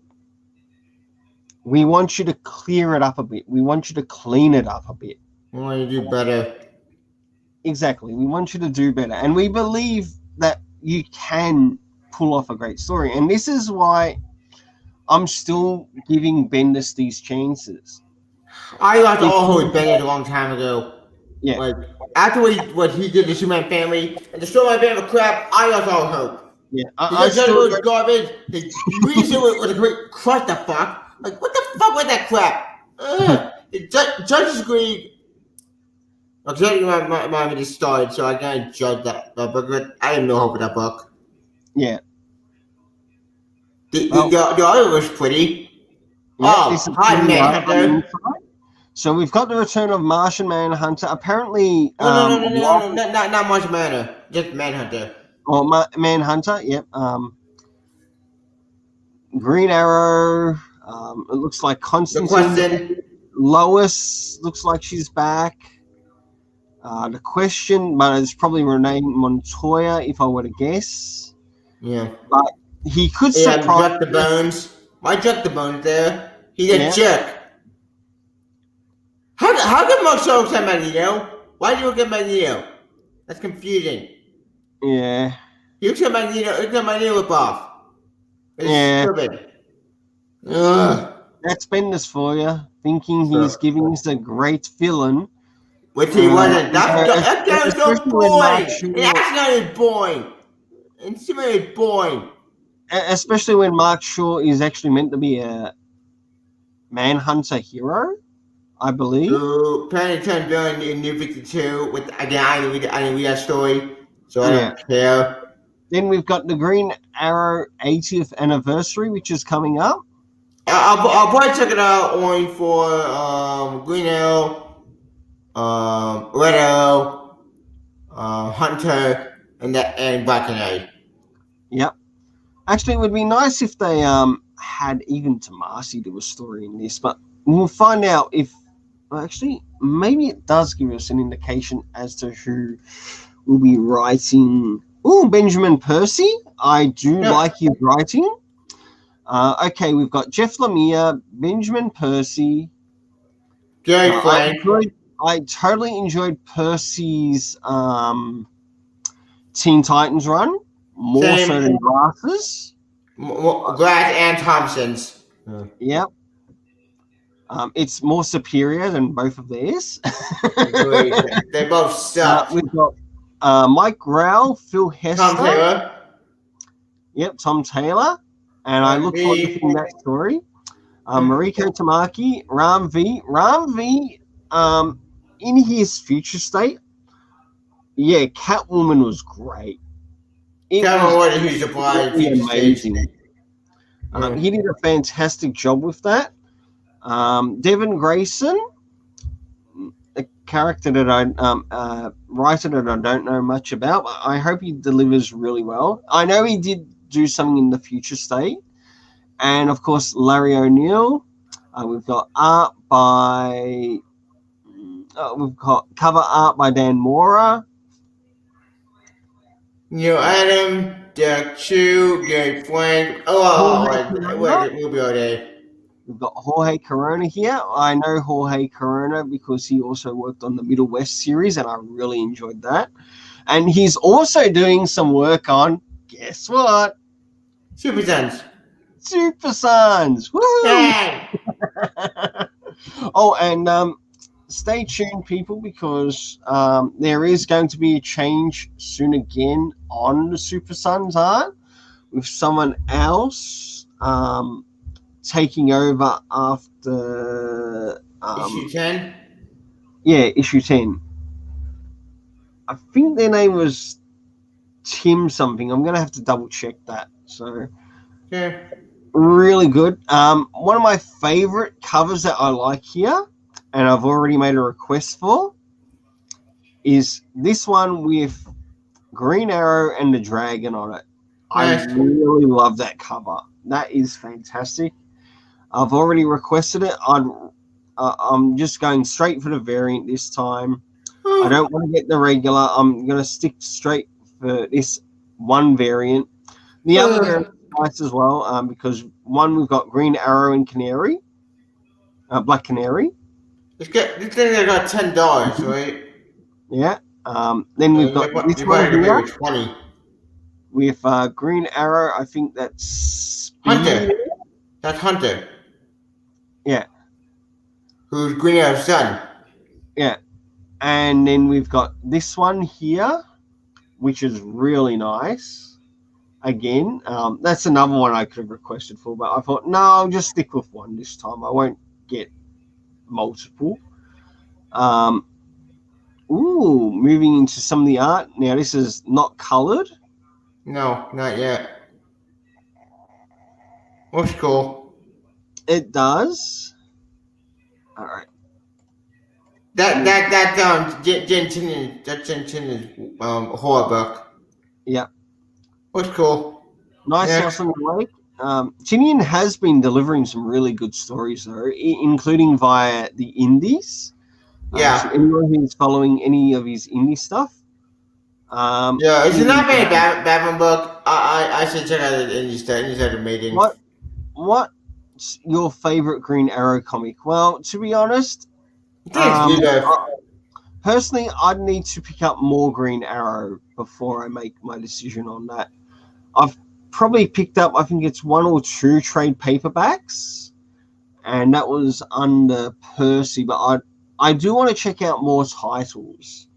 we want you to clear it up a bit. We want you to clean it up a bit. We want you to do better. Exactly. We want you to do better. And we believe that you can pull off a great story. And this is why I'm still giving Bendis these chances. I lost all hope with Bendis a long time ago. Yeah. Like, after what he did to Superman family and destroy my family crap, I lost all hope. Yeah. I still was garbage. The reason was a great crush the fuck. Like, what the fuck was that crap? Justice League. Okay, my just started, so I can't judge that book. But I have no hope for that book. Yeah. The other was pretty. Yeah, hi, Manhunter. So we've got the return of Martian Manhunter. Apparently, no, not Martian Manhunter, just Manhunter. Oh, Manhunter. Yep. Green Arrow. It looks like Constantine. Lois looks like she's back. The Question, but it's probably Renee Montoya, if I were to guess. Yeah. But he could surprise. Jack the Bones. Why Jack the Bones there? He's a jerk. How come Mark Shaw looks at Magneto? Why do you look at Magneto? That's confusing. Yeah. He looks at Magneto. Look at Magneto ripoff. It's stupid. That's Bendis for you, thinking he's giving us a great villain. Which he wasn't. That guy was so boring. That's not his boring. It's really boring. Especially when Mark Shaw is actually meant to be a Manhunter hero, I believe. So, apparently turned villain in New 52. Again, I didn't read that story, so I don't care. Then we've got the Green Arrow 80th anniversary, which is coming up. I'll probably check it out only for Green Arrow, Red Arrow, Hunter, and Black Canary. Yep. Actually, it would be nice if they had even Tomasi do a story in this, but we'll find out if actually maybe it does give us an indication as to who will be writing. Oh, Benjamin Percy. I do like his writing. Okay, we've got Jeff Lemire, Benjamin Percy. Gary Frank. I totally enjoyed Percy's Teen Titans run, more so than Glass's. Glass and Thompson's. Yep. It's more superior than both of theirs. They both suck. We've got Mike Grau, Phil Hester. Tom Taylor. Yep, Tom Taylor. And I look forward to seeing that story. Mariko Tamaki, Ram V. In his future state, Catwoman was great. Catwoman was amazing. He did a fantastic job with that. Devin Grayson, a character that writer that I don't know much about. I hope he delivers really well. I know he did do something in the future state. And of course, Larry O'Neill. We've got art by We've got cover art by Dan Mora. Neil Adam, Derek Chu, Gary Frank. Wait, movie all day. We've got Jorge Corona here. I know Jorge Corona because he also worked on the Middle West series, and I really enjoyed that. And he's also doing some work on, guess what? Super Sons. Super Sons. Woo! Yay! Oh, and stay tuned, people, because there is going to be a change soon again on the Super Sons art with someone else taking over after Issue 10? Yeah, issue 10. I think their name was Tim something. I'm going to have to double check that. So, Yeah. really good. One of my favorite covers that I like here, and I've already made a request for, is this one with Green Arrow and the dragon on it. Nice. I really love that cover. That is fantastic. I've already requested it. I'm just going straight for the variant this time. I don't want to get the regular. I'm going to stick straight for this one variant. The other variant is nice as well because one, we've got Green Arrow and Canary, Black Canary. This thing I got $10, right? Yeah. Then we've got this one here 20. with Green Arrow. I think that's Speed. Hunter. That's Hunter. Yeah. Who's Green Arrow's son. Yeah. And then we've got this one here, which is really nice. Again, that's another one I could have requested for, but I thought, no, I'll just stick with one this time. I won't get multiple. Moving into some of the art. Now, this is not colored. No, not yet. Looks cool. It does. All right. Jen Tinnan's horror book. Yeah. Looks cool. Nice House on the Lake. Tinian has been delivering some really good stories, though, including via the indies. Yeah. So anyone who's following any of his indie stuff. It's not very Batman book. I should check out the indies. The indies are amazing. What's your favorite Green Arrow comic? Well, to be honest, personally, I'd need to pick up more Green Arrow before I make my decision on that. I've probably picked up, I think it's 1 or 2 trade paperbacks, and that was under Percy, but I do want to check out more titles.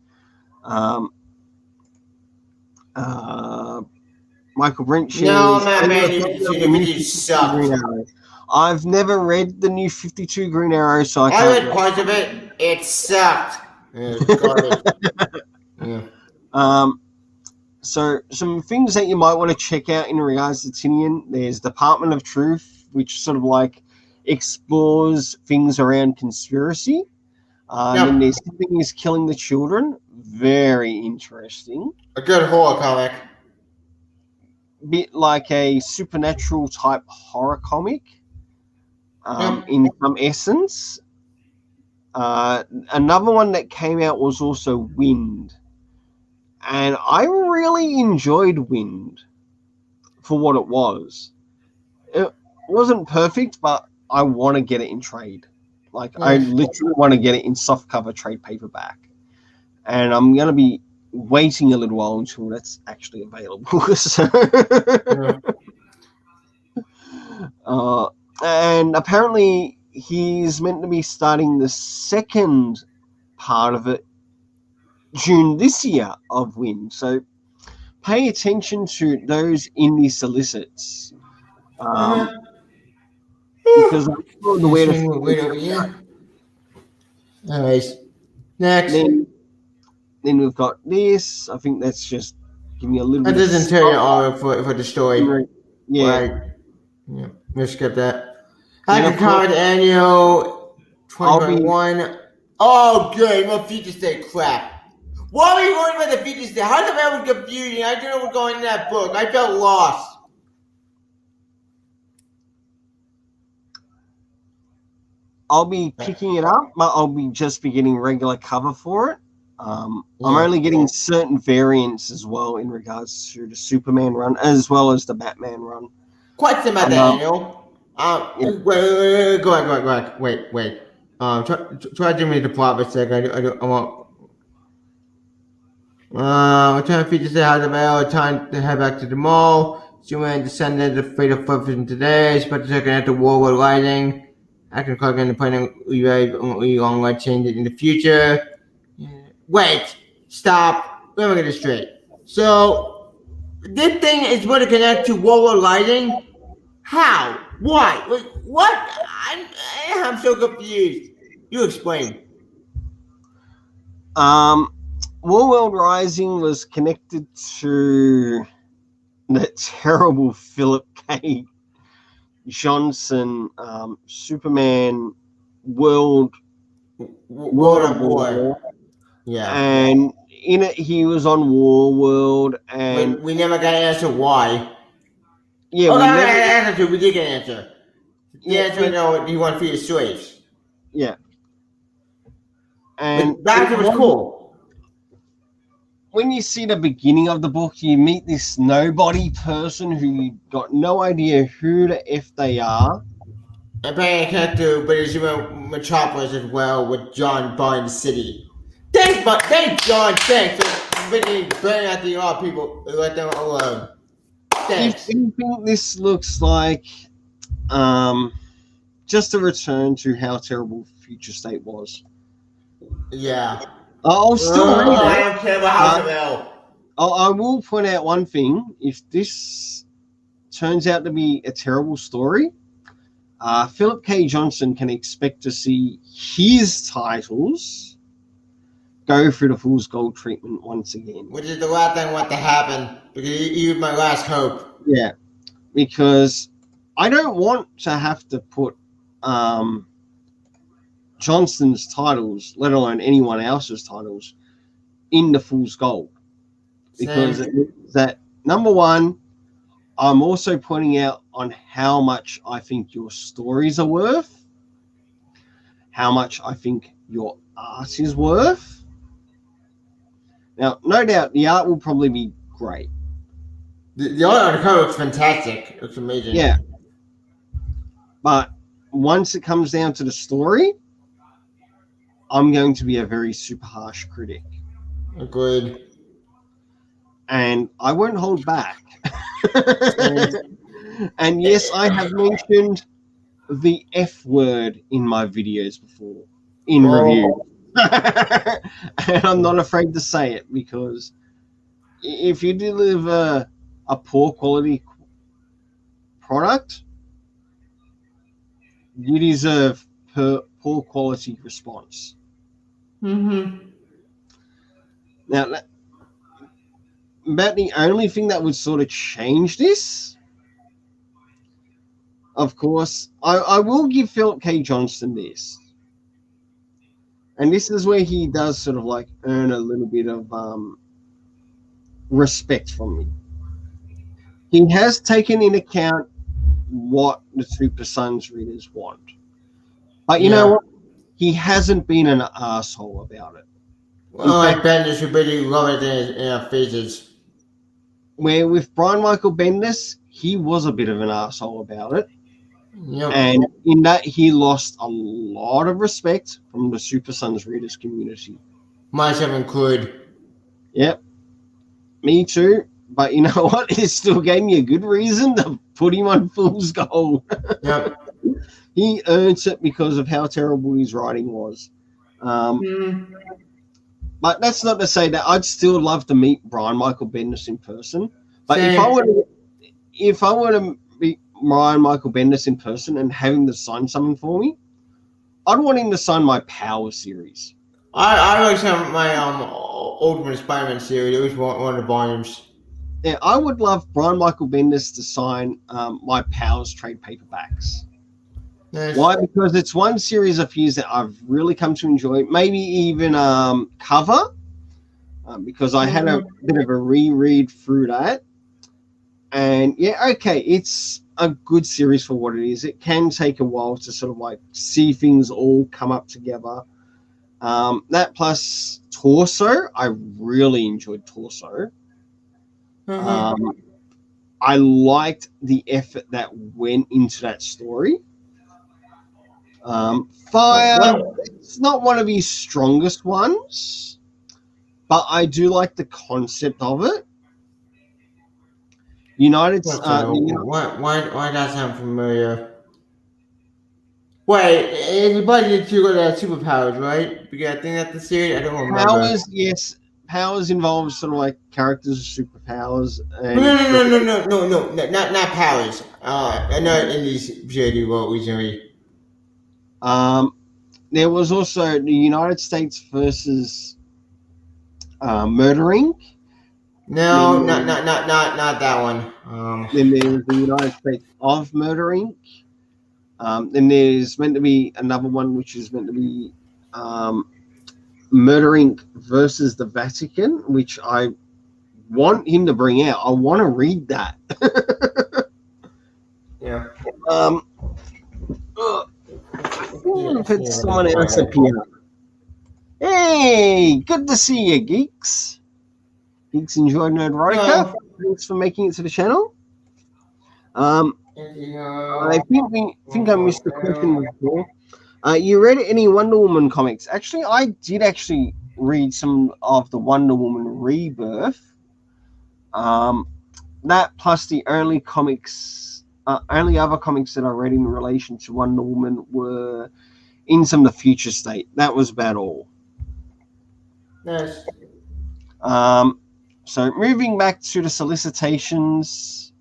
Michael Brent shares. No, man, you suck. I've never read the new 52 Green Arrow, so I read parts of it. It sucked. Yeah. So some things that you might want to check out in regards to Tinian. There's Department of Truth, which sort of like explores things around conspiracy. And there's Something is Killing the Children. Very interesting. A good horror comic. Bit like a supernatural type horror comic. In some essence. Another one that came out was also Wind. And I really enjoyed Wind for what it was. It wasn't perfect, but I want to get it in trade. I literally want to get it in softcover trade paperback. And I'm going to be waiting a little while until that's actually available. And apparently he's meant to be starting the second part of it June this year of Wind. So pay attention to those indie solicits. Because I'm not aware of Anyways, next. Then we've got this. I think that's just giving you a little bit. That doesn't tell you all for the story. Yeah. Right. Yeah. We'll skip that. Hacker Card Annual 2021. Oh, good. My feature state crap. Why were you worried about the feature state? How did that was confusing? I didn't know what was going in that book. I felt lost. I'll be picking it up, but I'll be getting regular cover for it. I'm only getting certain variants as well in regards to the Superman run as well as the Batman run. Question about that, Daniel. Wait, go ahead. Wait. Try to give me the plot for a second. I want. I'm trying to figure this out. About time to head back to the mall. Superman descended the fatal function today. Expect to take at the war with lighting. I can call again the plan on light change it in the future. Wait, stop. Let me get this straight. So this thing is going to connect to World Lighting? How? Why? What? I'm so confused. You explain. World Rising was connected to the terrible Philip K. Johnson Superman World of War. Yeah. And in it, he was on War World, and we never got an answer why. Yeah, we did get an answer. The answer no, you want to feed the slaves. Yeah. And that was cool. When you see the beginning of the book, you meet this nobody person who you got no idea who the F they are. And paying attention, but it's Metropolis as well with John buying the city. Thanks, John. Thanks for burning out the odd people. Let them alone. Thanks. If you think this looks like just a return to how terrible Future State was. Yeah. I'll still read it. I don't care about House of L. I will point out one thing. If this turns out to be a terrible story, Philip K. Johnson can expect to see his titles go through the Fool's Gold treatment once again. Which is the last thing I want to happen, because he was my last hope. Yeah, because I don't want to have to put Johnson's titles, let alone anyone else's titles, in the Fool's Gold. Because that, number one, I'm also pointing out on how much I think your stories are worth, how much I think your art is worth. Now, no doubt, the art will probably be great. The art on the cover looks fantastic. It looks amazing. Yeah. But once it comes down to the story, I'm going to be a very super harsh critic. Agreed. And I won't hold back. And yes, I have mentioned the F word in my videos before, in review. And I'm not afraid to say it, because if you deliver a poor quality product, you deserve poor quality response. Mm-hmm. Now, about the only thing that would sort of change this, of course, I will give Philip K. Johnson this. And this is where he does sort of like earn a little bit of respect from me. He has taken into account what the Super Sons readers want. But you know what? He hasn't been an asshole about it. Well, I bet this would really love it in our faces. Where with Brian Michael Bendis, he was a bit of an asshole about it. Yep. And in that, he lost a lot of respect from the Super Sons readers community. Myself included. Yep. Me too. But you know what? It still gave me a good reason to put him on Fool's Gold. Yep. He earns it because of how terrible his writing was. But that's not to say that I'd still love to meet Brian Michael Bendis in person. But if I were to meet Brian Michael Bendis in person and having to sign something for me, I'd want him to sign my Power series. I always have my Ultimate Spider-Man series. It was one of the volumes. Yeah, I would love Brian Michael Bendis to sign my Powers trade paperbacks. Nice. Why? Because it's one series of his that I've really come to enjoy. Maybe even Cover, because I had a bit of a reread through that. And yeah, okay, it's a good series for what it is. It can take a while to sort of like see things all come up together. That plus Torso, I really enjoyed Torso. I liked the effort that went into that story. Fire, it's not one of his strongest ones, but I do like the concept of it. United. Why that sound familiar? Wait, anybody did you got superpowers, right? Because I think that's the series. I don't remember. Powers, yes. Powers involves sort of like characters with superpowers. And No, not powers. I know in these JD wrote recently. There was also the United States versus Murder Inc. No, not that one. Then there's the United States of Murder Inc. Then there's meant to be another one which is meant to be Murder Inc. versus the Vatican, which I want him to bring out. I want to read that. Yeah. If it's someone else appear. Hey, good to see you, geeks. Geeks enjoyed Nerdrotica. Thanks for making it to the channel. I think I missed the question before. You read any Wonder Woman comics? Actually, I did read some of the Wonder Woman Rebirth. That plus the only other comics that I read in relation to Wonder Woman were in some of the Future State. That was about all. Nice. So moving back to the Solicitations,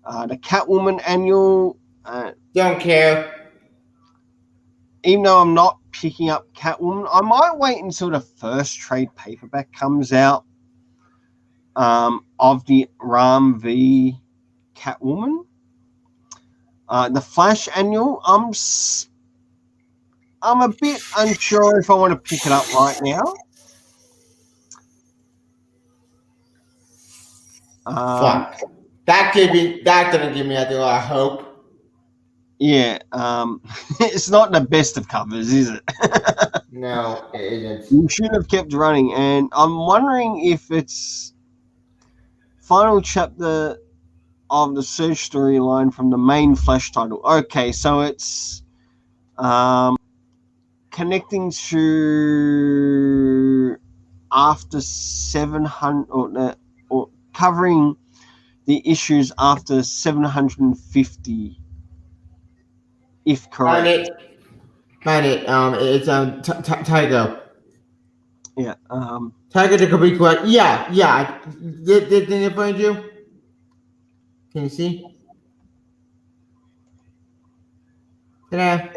the Catwoman annual. Don't care. Even though I'm not picking up Catwoman, I might wait until the first trade paperback comes out of the Ram v Catwoman. The Flash annual, I'm a bit unsure if I want to pick it up right now. Fuck. That doesn't give me a lot of hope. Yeah, it's not the best of covers, is it? No, it isn't. You should have kept running, and I'm wondering if it's final chapter of the Surge storyline from the main Flash title. Okay, so it's connecting to after 700 or covering the issues after 750, if correct. Find it. It's Tiger. Yeah. Tiger the complete correct. Yeah. Did it find you? Can you see? Ta-da.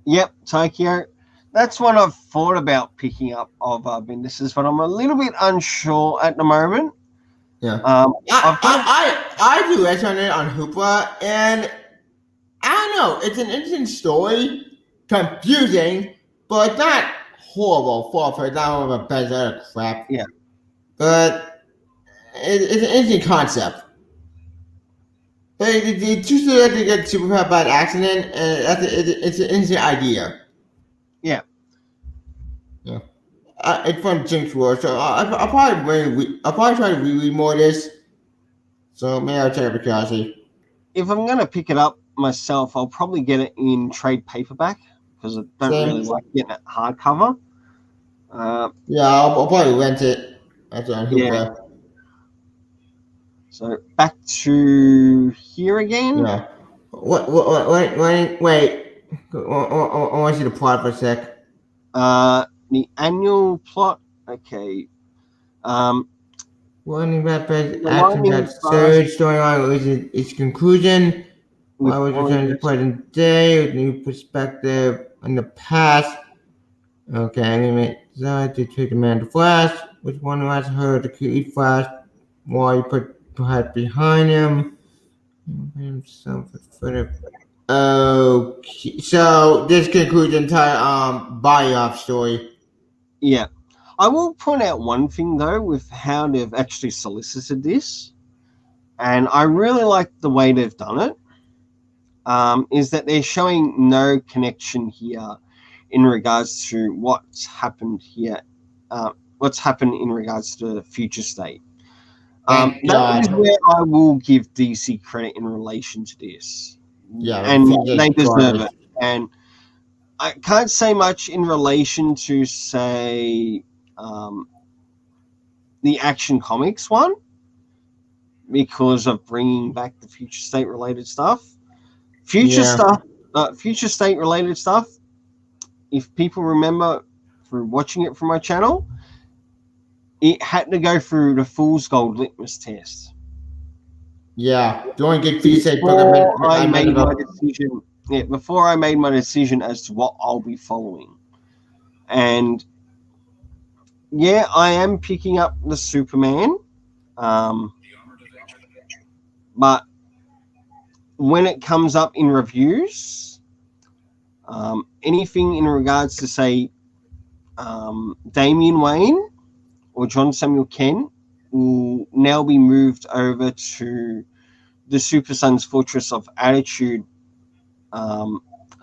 Yep, Tokyo. That's one I've thought about picking up of Bendis's, but I'm a little bit unsure at the moment. Yeah. I do read on it on Hoopla, and I don't know. It's an interesting story, confusing, but it's not horrible. For example, a better crap. Yeah. But it's an interesting concept. But it's just to get superpower by accident, and it's an interesting idea. Yeah. Yeah. It's from Jinx War, so I'll probably try to reread more of this. So maybe I'll check it for curiosity. If I'm going to pick it up myself, I'll probably get it in trade paperback because I don't really like getting it hardcover. Yeah, I'll probably rent it. That's on Hoopla. Yeah. So back to here again. Yeah. Wait. I want you to plot for a sec. The annual plot. Okay. Warning Rapid action that Surge storyline was its conclusion. I was returned to present day with new perspective in the past. Okay, anime decided to take the man to Flash, which one has her to create Flash while you put perhaps behind him. Okay, so this concludes the entire Biop story. Yeah. I will point out one thing though with how they've actually solicited this, and I really like the way they've done it. Is that they're showing no connection here in regards to what's happened here, what's happened in regards to the future state. Thank That is God. where I will give DC credit in relation to this. Yeah, And Future's they deserve garbage. it. And I can't say much in relation to, say, the Action Comics one because of bringing back the future state related stuff. Future state related stuff. If people remember through watching it from my channel, it had to go through the Fool's Gold litmus test. Yeah, the only good Future book Before I I made made my about. decision, before I made my decision as to what I'll be following, and yeah, I am picking up the Superman, but when it comes up in reviews, anything in regards to, say, Damian Wayne or John Samuel Kent will now be moved over to the Super Sons Fortress of Attitude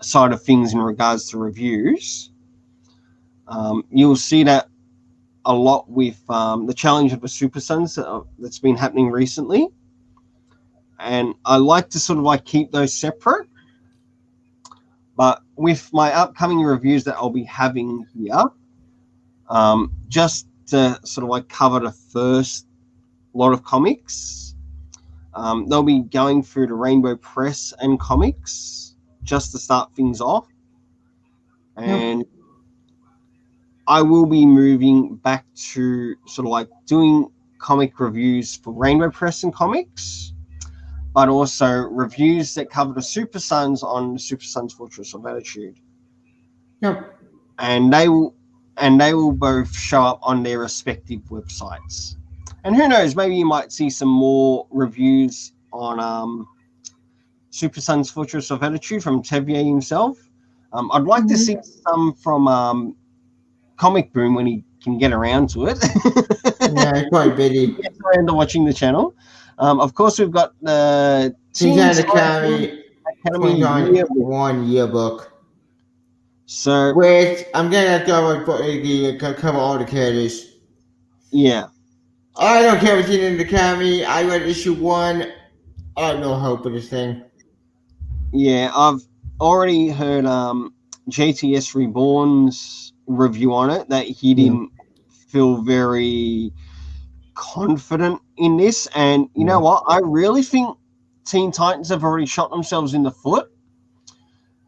side of things in regards to reviews. You'll see that a lot with the challenge of the Super Sons that's been happening recently. And I like to sort of like keep those separate. But with my upcoming reviews that I'll be having here, just to sort of like cover the first lot of comics, they'll be going through the Rainbow Press and comics just to start things off. And I will be moving back to sort of like doing comic reviews for Rainbow Press and comics, but also reviews that cover the Super Sons on the Super Sons Fortress of Attitude. Yep. And they will both show up on their respective websites. And who knows, maybe you might see some more reviews on Super Sons Fortress of Attitude from Tevier himself. I'd like to see some from Comic Boom when he can get around to it. Yeah, it's quite busy. Get around to watching the channel. Of course, we've got the Teen Academy 2021 yearbook. So, Which I'm gonna cover all the characters. yeah. I don't care what's in the Academy. I read issue 1. I have no hope for this thing. Yeah, I've already heard JTS Reborn's review on it that he didn't feel very confident in this. And you know what? I really think Teen Titans have already shot themselves in the foot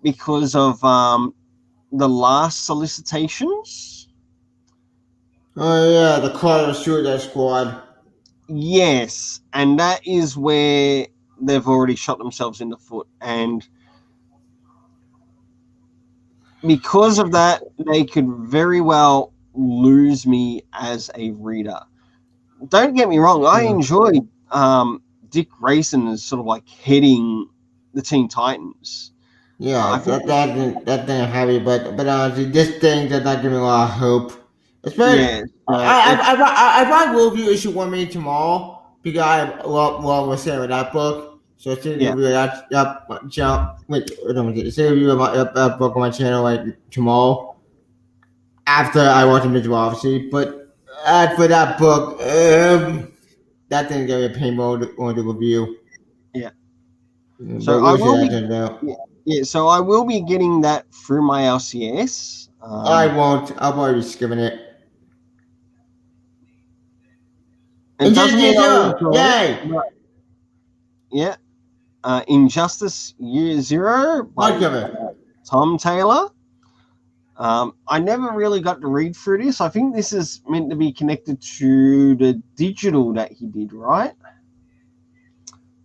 because of the last Solicitations. Oh yeah, the Carter Suicide Squad. Yes, and that is where they've already shot themselves in the foot. And because of that, they could very well lose me as a reader. Don't get me wrong, I enjoyed Dick Grayson as sort of like heading the Teen Titans. Yeah, that thing heavy, but honestly, this thing does not give me a lot of hope. Especially, I probably will review issue 1 maybe tomorrow because I have a lot more saying with that book. So it's gonna review that jump. Wait, it's gonna review that book on my channel like tomorrow after I watch the visual, obviously. But for that book, that thing's gonna be a painful on the review. Yeah. So I will so I will be getting that through my LCS. I won't. I'll probably be skipping it. It doesn't mean Yay! Yeah. Injustice Year Zero by Tom Taylor. I never really got to read through this. I think this is meant to be connected to the digital that he did, right?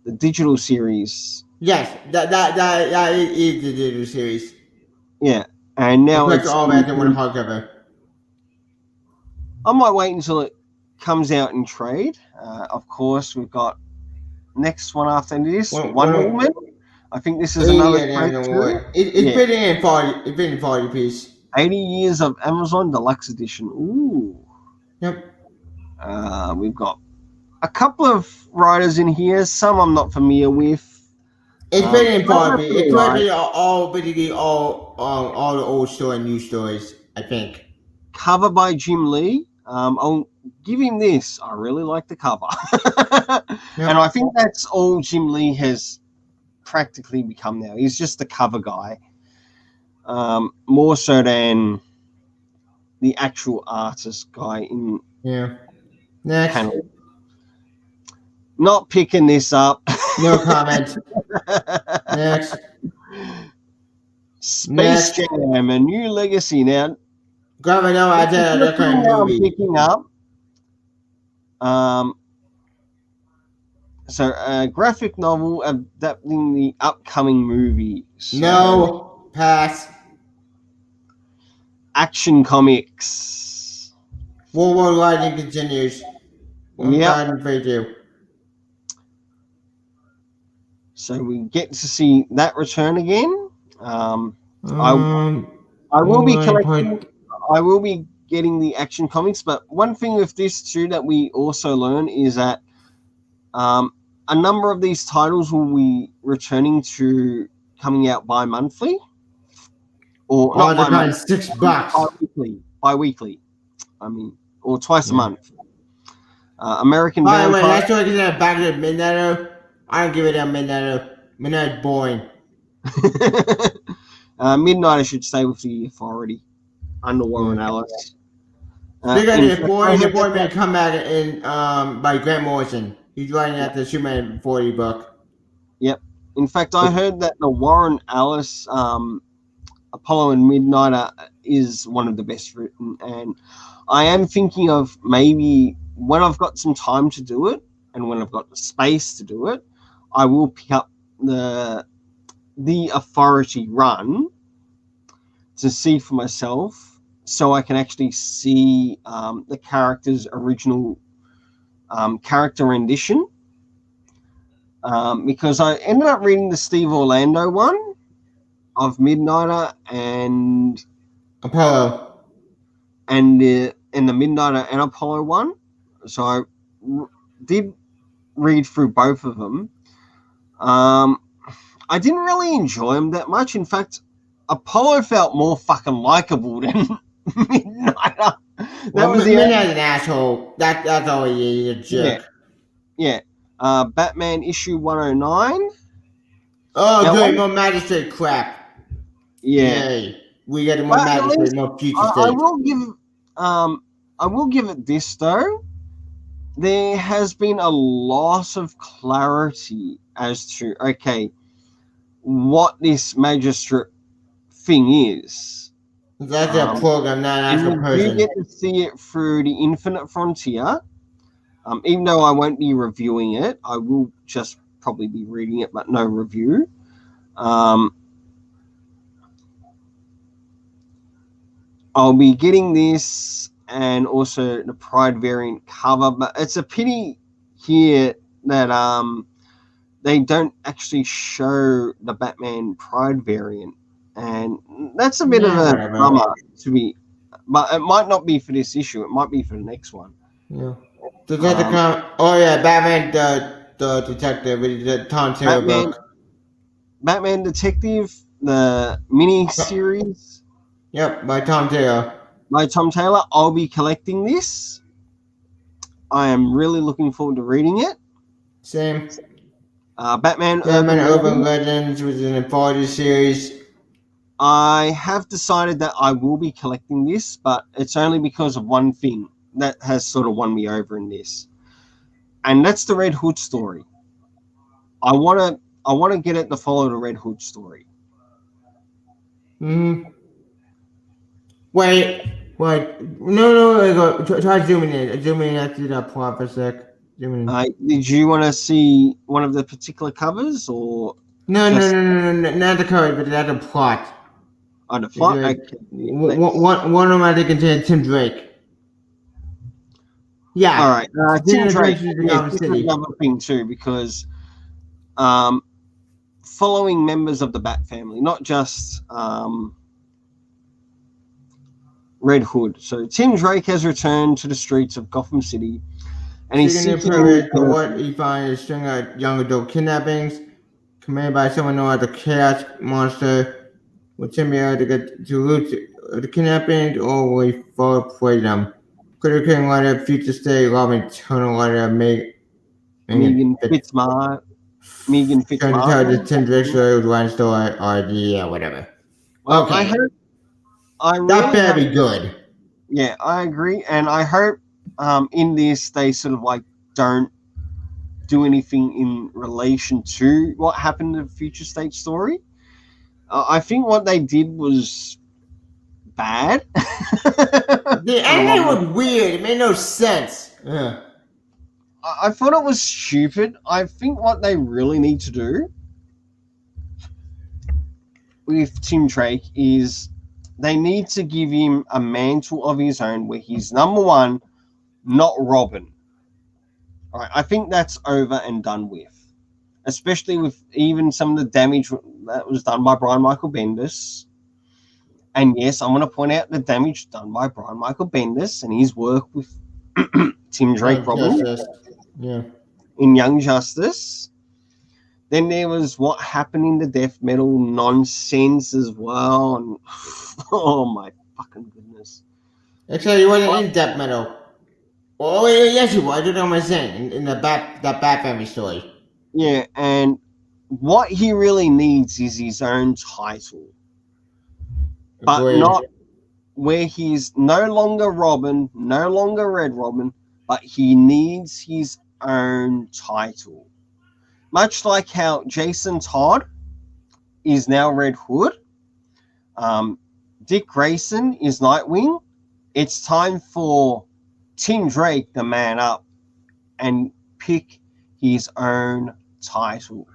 The digital series. Yes, that is the digital series. Yeah, and now it's all back in one hardcover. I might wait until it comes out in trade. Of course, we've got next one after this, Wonder Woman. I think this is another trade. It's been in 40. It's been in 40 piece. 80 Years of Amazon Deluxe Edition. Ooh. Yep. We've got a couple of writers in here. Some I'm not familiar with. It's pretty Some are important. pretty It's right. basically basically all the old story and new stories, I think. Cover by Jim Lee. I'll give him this. I really like the cover. And Yep. I think that's all Jim Lee has practically become now. He's just the cover guy. More so than the actual artist guy in Yeah. Next. panel. Not picking this up. No comment. Next. Space Next. Jam, a new legacy. Now, Grandma, no, I did a different I'm movie. picking up. So a graphic novel adapting the upcoming movie. So No. Pass. Action Comics. World War Lightning continues. Yep. 1,032. So we get to see that return again. I will be collecting. I will be getting the Action Comics, but one thing with this too that we also learn is that a number of these titles will be returning to coming out bi-monthly, or not bi-monthly, $6. bi-weekly. I mean, or twice a month. American By the way, Vampire. that's why I get that back to Midnighter. I don't give it a Midnighter. Midnight's boring. Midnight, I should stay with the Authority under Warren Ellis. They got the appointment to come back in by Grant Morrison. He's writing at the Superman 40 book. Yep. In fact, I heard that the Warren Ellis Apollo and Midnighter is one of the best written, and I am thinking of maybe when I've got some time to do it and when I've got the space to do it, I will pick up the Authority run to see for myself, so I can actually see the character's original character rendition. Because I ended up reading the Steve Orlando one of Midnighter and Apollo. And the Midnighter and Apollo one. So I did read through both of them. I didn't really enjoy them that much. In fact, Apollo felt more fucking likable than Midnighter. Midnight's an asshole. That's all he is, a jerk. Yeah. Batman issue 109. Oh, now, good. More Magistrate crap. Yeah. Yay. We get more Magistrate, more future state. I will give it this though. There has been a loss of clarity as to what this magistrate thing is. That's a program, not an actual person. You get to see it through the Infinite Frontier. Even though I won't be reviewing it, I will just probably be reading it, but no review. I'll be getting this and also the Pride variant cover, but it's a pity here that they don't actually show the Batman Pride variant, and that's a bit of a bummer to me. But it might not be for this issue; it might be for the next one. Yeah. Batman the detective with the Tom Taylor book. Batman Detective, the mini series. Yep, by Tom Taylor. I'll be collecting this. I am really looking forward to reading it. Same. Batman Urban Legends was an Authority series. I have decided that I will be collecting this, but it's only because of one thing that has sort of won me over in this, and that's the Red Hood story. I want to get it to follow the Red Hood story. Wait. No. Try zooming in. Zooming in after that plot for a sec. Did you want to see one of the particular covers, or no, not the cover, but the plot. Oh, the plot. Okay. One of them I think contains Tim Drake. Yeah. All right. Tim Drake. This is another thing too, because following members of the Bat family, not just Red Hood. So Tim Drake has returned to the streets of Gotham City And he's Seeking the 16 permit for years what he finds is string of young adult kidnappings committed by someone known as the Chaos Monster. Will Tim be able to get to root the kidnappings or will he fall prey them? Critter King Letter, Future State, Love Eternal Letter, Megan Megan Fitzmart. Megan trying to tell the Fitzmartin. Tim Drake story with one story or yeah, whatever. Well, Okay. I Not really hope, very good. yeah, I agree, and I hope in this they sort of like don't do anything in relation to what happened in the Future State story. I think what they did was bad. The ending was weird. It made no sense. Yeah. I thought it was stupid. I think what they really need to do with Tim Drake is they need to give him a mantle of his own where he's number one, not Robin. All right, I think that's over and done with, especially with even some of the damage that was done by Brian Michael Bendis. And yes, I'm going to point out the damage done by Brian Michael Bendis and his work with Tim Drake Robin Yeah. in Young Justice. Then there was what happened in the death metal nonsense as well. And oh my fucking goodness. Actually, he wasn't in death metal. Oh, yes, he was. I don't know what I'm saying. In the that Bat Family story. Yeah, and what he really needs is his own title. But Agreed. not where he's no longer Robin, no longer Red Robin, but he needs his own title. Much like how Jason Todd is now Red Hood, Dick Grayson is Nightwing. It's time for Tim Drake to man up and pick his own title.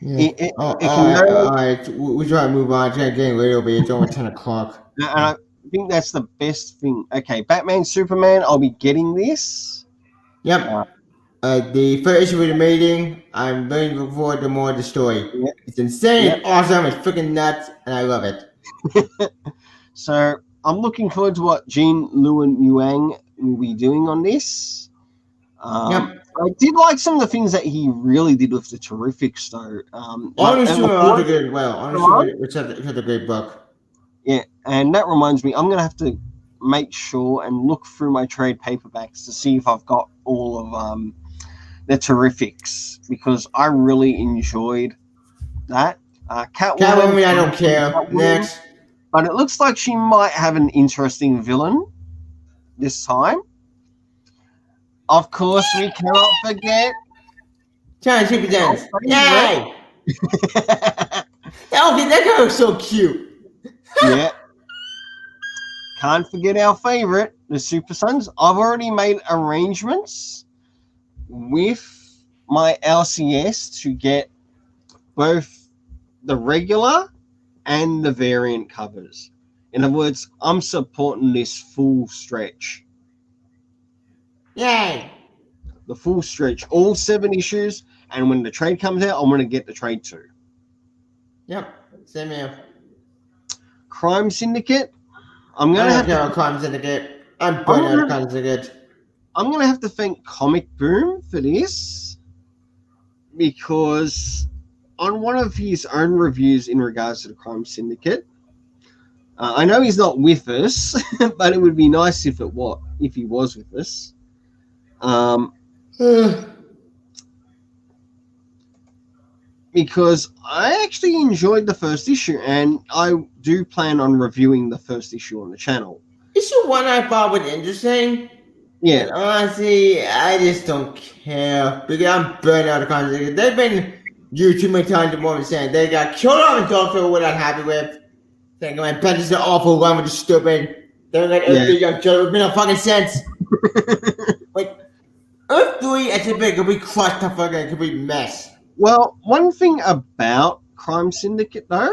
Yeah. All right. We try to move on. It's getting late over here. It's only 10 o'clock. And I think that's the best thing. Okay, Batman, Superman, I'll be getting this. Yep. The first issue of the meeting, I'm really looking forward to more of the story. Yep. It's insane, Yep. it's awesome, it's freaking nuts, and I love it. So I'm looking forward to what Jean Luen Yuang will be doing on this. Yep. I did like some of the things that he really did with the Terrifics, though. Honestly, also good as well. Honestly, it's a great book. Yeah, and that reminds me, I'm going to have to make sure and look through my trade paperbacks to see if I've got all of the Terrifics, because I really enjoyed that. Catwoman, I don't care. Next. But it looks like she might have an interesting villain this time. Of course, we cannot forget. Giant Super Dance. Yay! That guy was so cute. Yeah. Can't forget our favorite, the Super Sons. I've already made arrangements with my LCS to get both the regular and the variant covers. In other words, I'm supporting this full stretch. Yay! The full stretch, all 7 issues, and when the trade comes out, I'm going to get the trade too. Yep, same here. Crime Syndicate. I'm going to have to. Crime Syndicate. I'm burning out of Crime Syndicate. I'm going to have to thank Comic Boom for this, because on one of his own reviews in regards to the Crime Syndicate, I know he's not with us, but it would be nice if he was with us. Because I actually enjoyed the first issue, and I do plan on reviewing the first issue on the channel. Issue 1 I thought was interesting. Yeah. And honestly, I just don't care. Because I'm burning out of Crime Syndicate. They've been used too many times in what I'm saying. They got killed off in Doctor, what I'm happy with. Thinking my Benji's an awful one with the stupid. They're like Earth 3 young children. It made no fucking sense. Like, Earth 3 as if it could be crushed to fucking complete mess. Well, one thing about Crime Syndicate, though,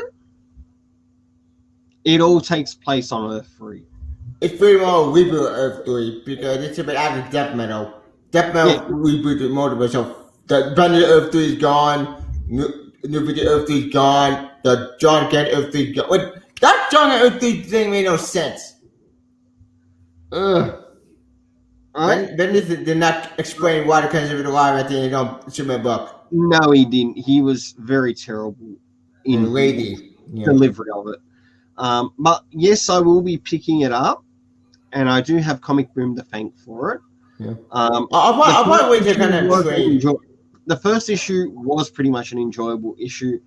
it all takes place on Earth 3. It's pretty well a reboot of Earth 3 because it's a bit out of Death Metal. Death Metal rebooted more of it, so the Brandon Earth 3 is gone, New Earth 3 is gone, the John Kent Earth 3 is gone. Wait, that John Kent Earth 3 thing made no sense. Ugh. Right? Bendis did not explain why the concept alive at the end of the Superman book. No, he didn't. He was very terrible in And his lady. Yeah. delivery of it. But yes, I will be picking it up, and I do have Comic Boom to thank for it. Yeah. I'll probably wait to kind of trade. The first issue was pretty much an enjoyable issue,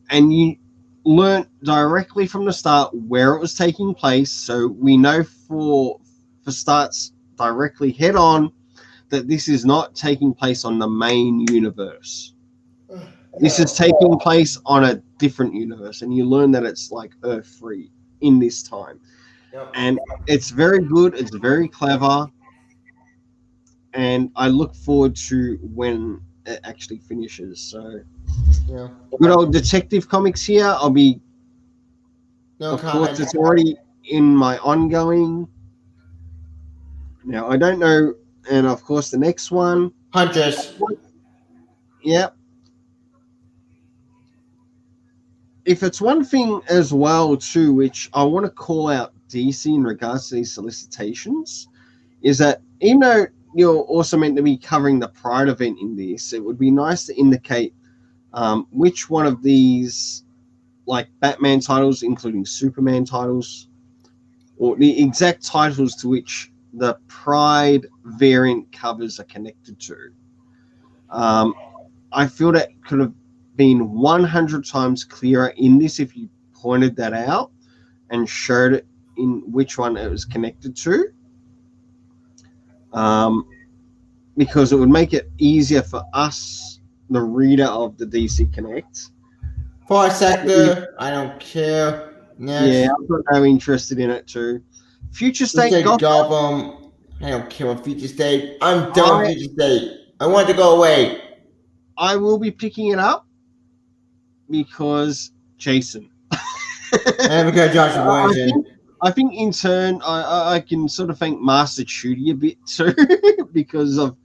and you learnt directly from the start where it was taking place. So we know for starts directly head on that this is not taking place on the main universe. This is taking place on a different universe, and you learn that it's like Earth-free in this time. Yep. And it's very good. It's very clever. And I look forward to when it actually finishes. So, Yeah. good old Detective Comics here. I'll be, of course, it's already in my ongoing. Now, I don't know. And, of course, the next one. Huntress. Yep. If it's one thing as well, too, which I want to call out DC in regards to these solicitations, is that even though you're also meant to be covering the Pride event in this, it would be nice to indicate which one of these, like Batman titles, including Superman titles, or the exact titles to which the Pride variant covers are connected to. I feel that could have been 100 times clearer in this if you pointed that out and showed it in which one it was connected to. Because it would make it easier for us, the reader of the DC Connect. Far sector, I don't care. Next. Yeah, I've got no interest in it too. Future State Gotham. I don't care about Future State. I'm done with Future State. I want it to go away. I will be picking it up because Jason. And because Joshua Williamson. I think in turn, I can sort of thank Master Chudy a bit too because of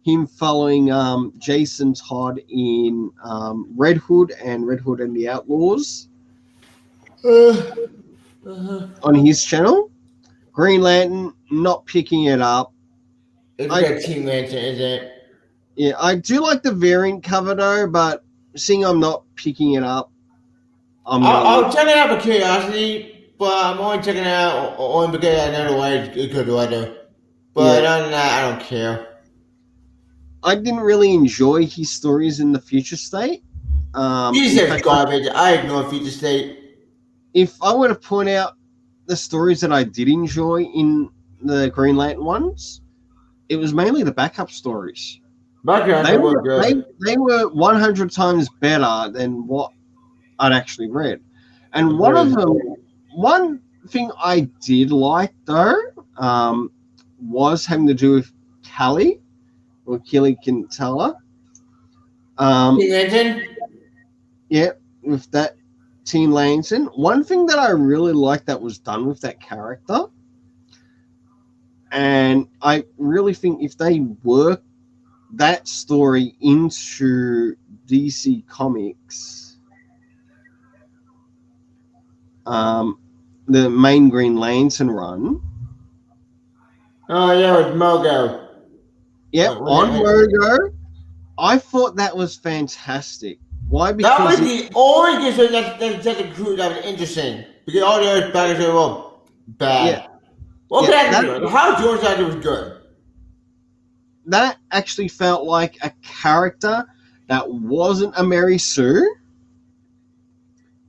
him following Jason Todd in Red Hood and the Outlaws on his channel. Green Lantern, not picking it up. It's a Team Lantern, isn't it? Yeah, I do like the variant cover though, but seeing I'm not picking it up, I'll check it out for curiosity, but I'm only checking it out only because I know the way it's good weather. But other than that, I don't care. I didn't really enjoy his stories in the Future State. Future State's garbage. I ignore Future State. If I were to point out the stories that I did enjoy in the Green Lantern ones, it was mainly the backup stories. They were 100 times better than what I'd actually read. And one thing I did like though, was having to do with Callie or Kelly Quintella. Yeah, with that Teen Lantern. One thing that I really liked that was done with that character, and I really think if they work that story into DC Comics, the main Green Lantern run. Oh yeah, with Mogo. Yep, on Mogo. I thought that was fantastic. Why? Because that was the only thing that's a crew that was interesting. Because all the other baggers were all bad. Yeah. What how George Snyder was good. That actually felt like a character that wasn't a Mary Sue,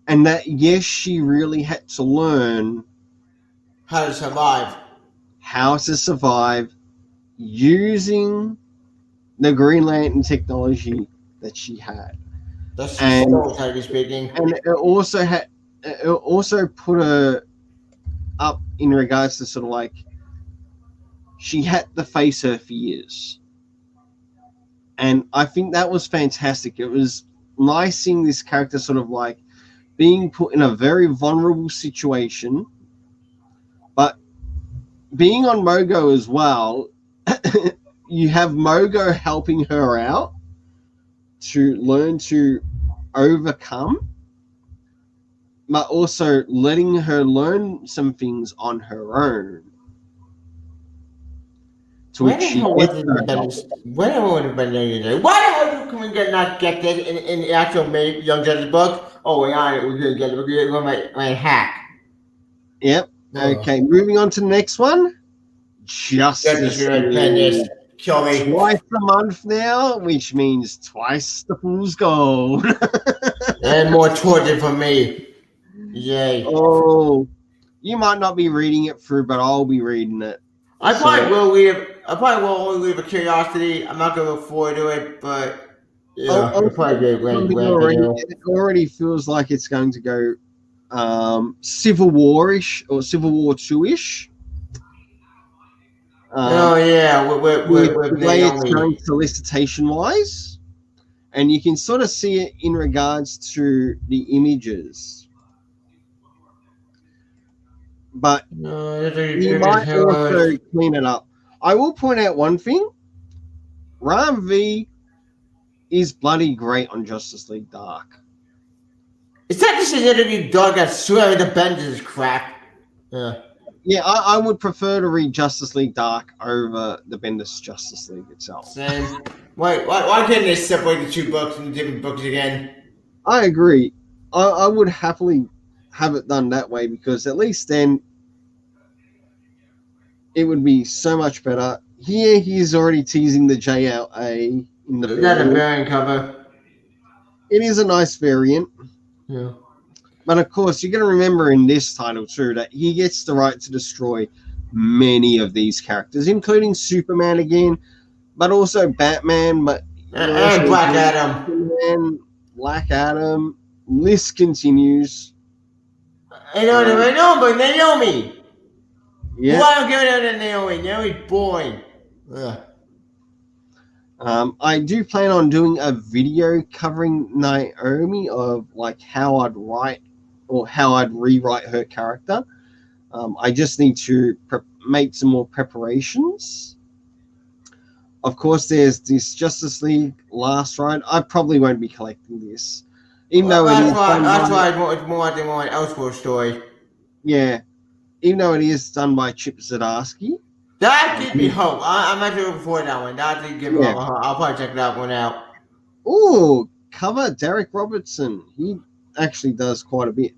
and that yes, she really had to learn how to survive using the Green Lantern technology that she had. That's entirely speaking. And it also put her up in regards to sort of like she had to face her fears. And I think that was fantastic. It was nice seeing this character sort of like being put in a very vulnerable situation, but being on Mogo as well, you have Mogo helping her out to learn to overcome, but also letting her learn some things on her own. to Where which the she hell was gets it her in help. Where the hell would have been today? Why the hell can we not get this in the actual Young Justice book? Oh, we're on it. We're gonna get it. We're gonna my hack. Yep. Okay, moving on to the next one. Justice Justice League, League. kill me. Twice a month now, which means twice the fool's gold. And more torture for me. Yay. Oh, you might not be reading it through, but I'll be reading it. I probably will leave. I probably will only leave a curiosity. I'm not gonna look forward to it, but yeah, I'll it'll probably be a great something way to already. do. It already feels like it's going to go Civil War-ish or Civil War 2-ish. Oh yeah, With with the way it's Naomi. going solicitation-wise, and you can sort of see it in regards to the images. But you might also clean it up. I will point out one thing. Ram V is bloody great on Justice League Dark. It's not just an interview dog that swearing the Benders crap. Yeah, I would prefer to read Justice League Dark over the Bendis Justice League itself. Same. Why can't they separate the two books into different books again? I agree. I would happily have it done that way because at least then it would be so much better. Here he's already teasing the JLA in the Is that a variant cover? It is a nice variant. Yeah. But of course, you're going to remember in this title too that he gets the right to destroy many of these characters, including Superman again, but also Batman, but and Black Adam. Superman, Black Adam. List continues. I know, but Naomi. Yeah. Why don't give it to Naomi? Naomi's boring. I do plan on doing a video covering Naomi of like how I'd write or how I'd rewrite her character. I just need to make some more preparations. Of course, there's this Justice League Last Ride. I probably won't be collecting this, even though that's why it's more like an Elseworld story. Yeah, even though it is done by Chip Zdarsky. That gives me hope. I'm actually looking forward to that one. That did give me hope. I'll probably check that one out. Ooh, cover Derek Robertson. He actually does quite a bit.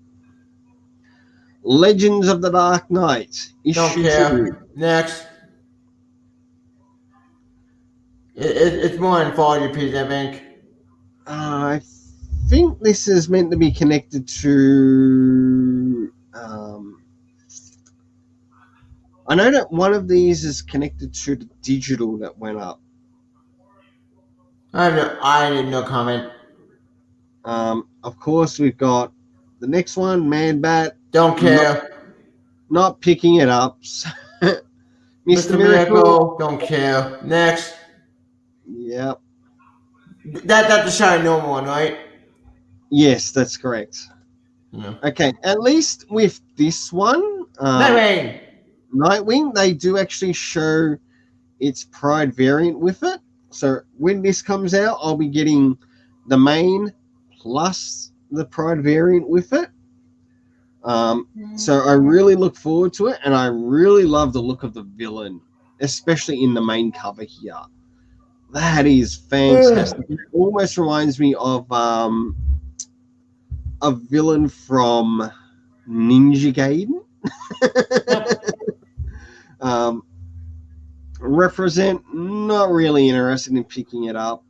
Legends of the Dark Knight. Don't care. 2. Next. It's more anthology piece, I think. I think this is meant to be connected to. I know that one of these is connected to the digital that went up. I did no comment. Of course, we've got the next one, Man Bat. Don't care. Not picking it up. Mr. Miracle. Don't care. Next. Yep. That's the Shiny Normal one, right? Yes, that's correct. Yeah. Okay, at least with this one, Nightwing, they do actually show its Pride variant with it. So when this comes out, I'll be getting the main plus the Pride variant with it. So I really look forward to it, and I really love the look of the villain, especially in the main cover here. That is fantastic. It almost reminds me of a villain from Ninja Gaiden. Represent, not really interested in picking it up.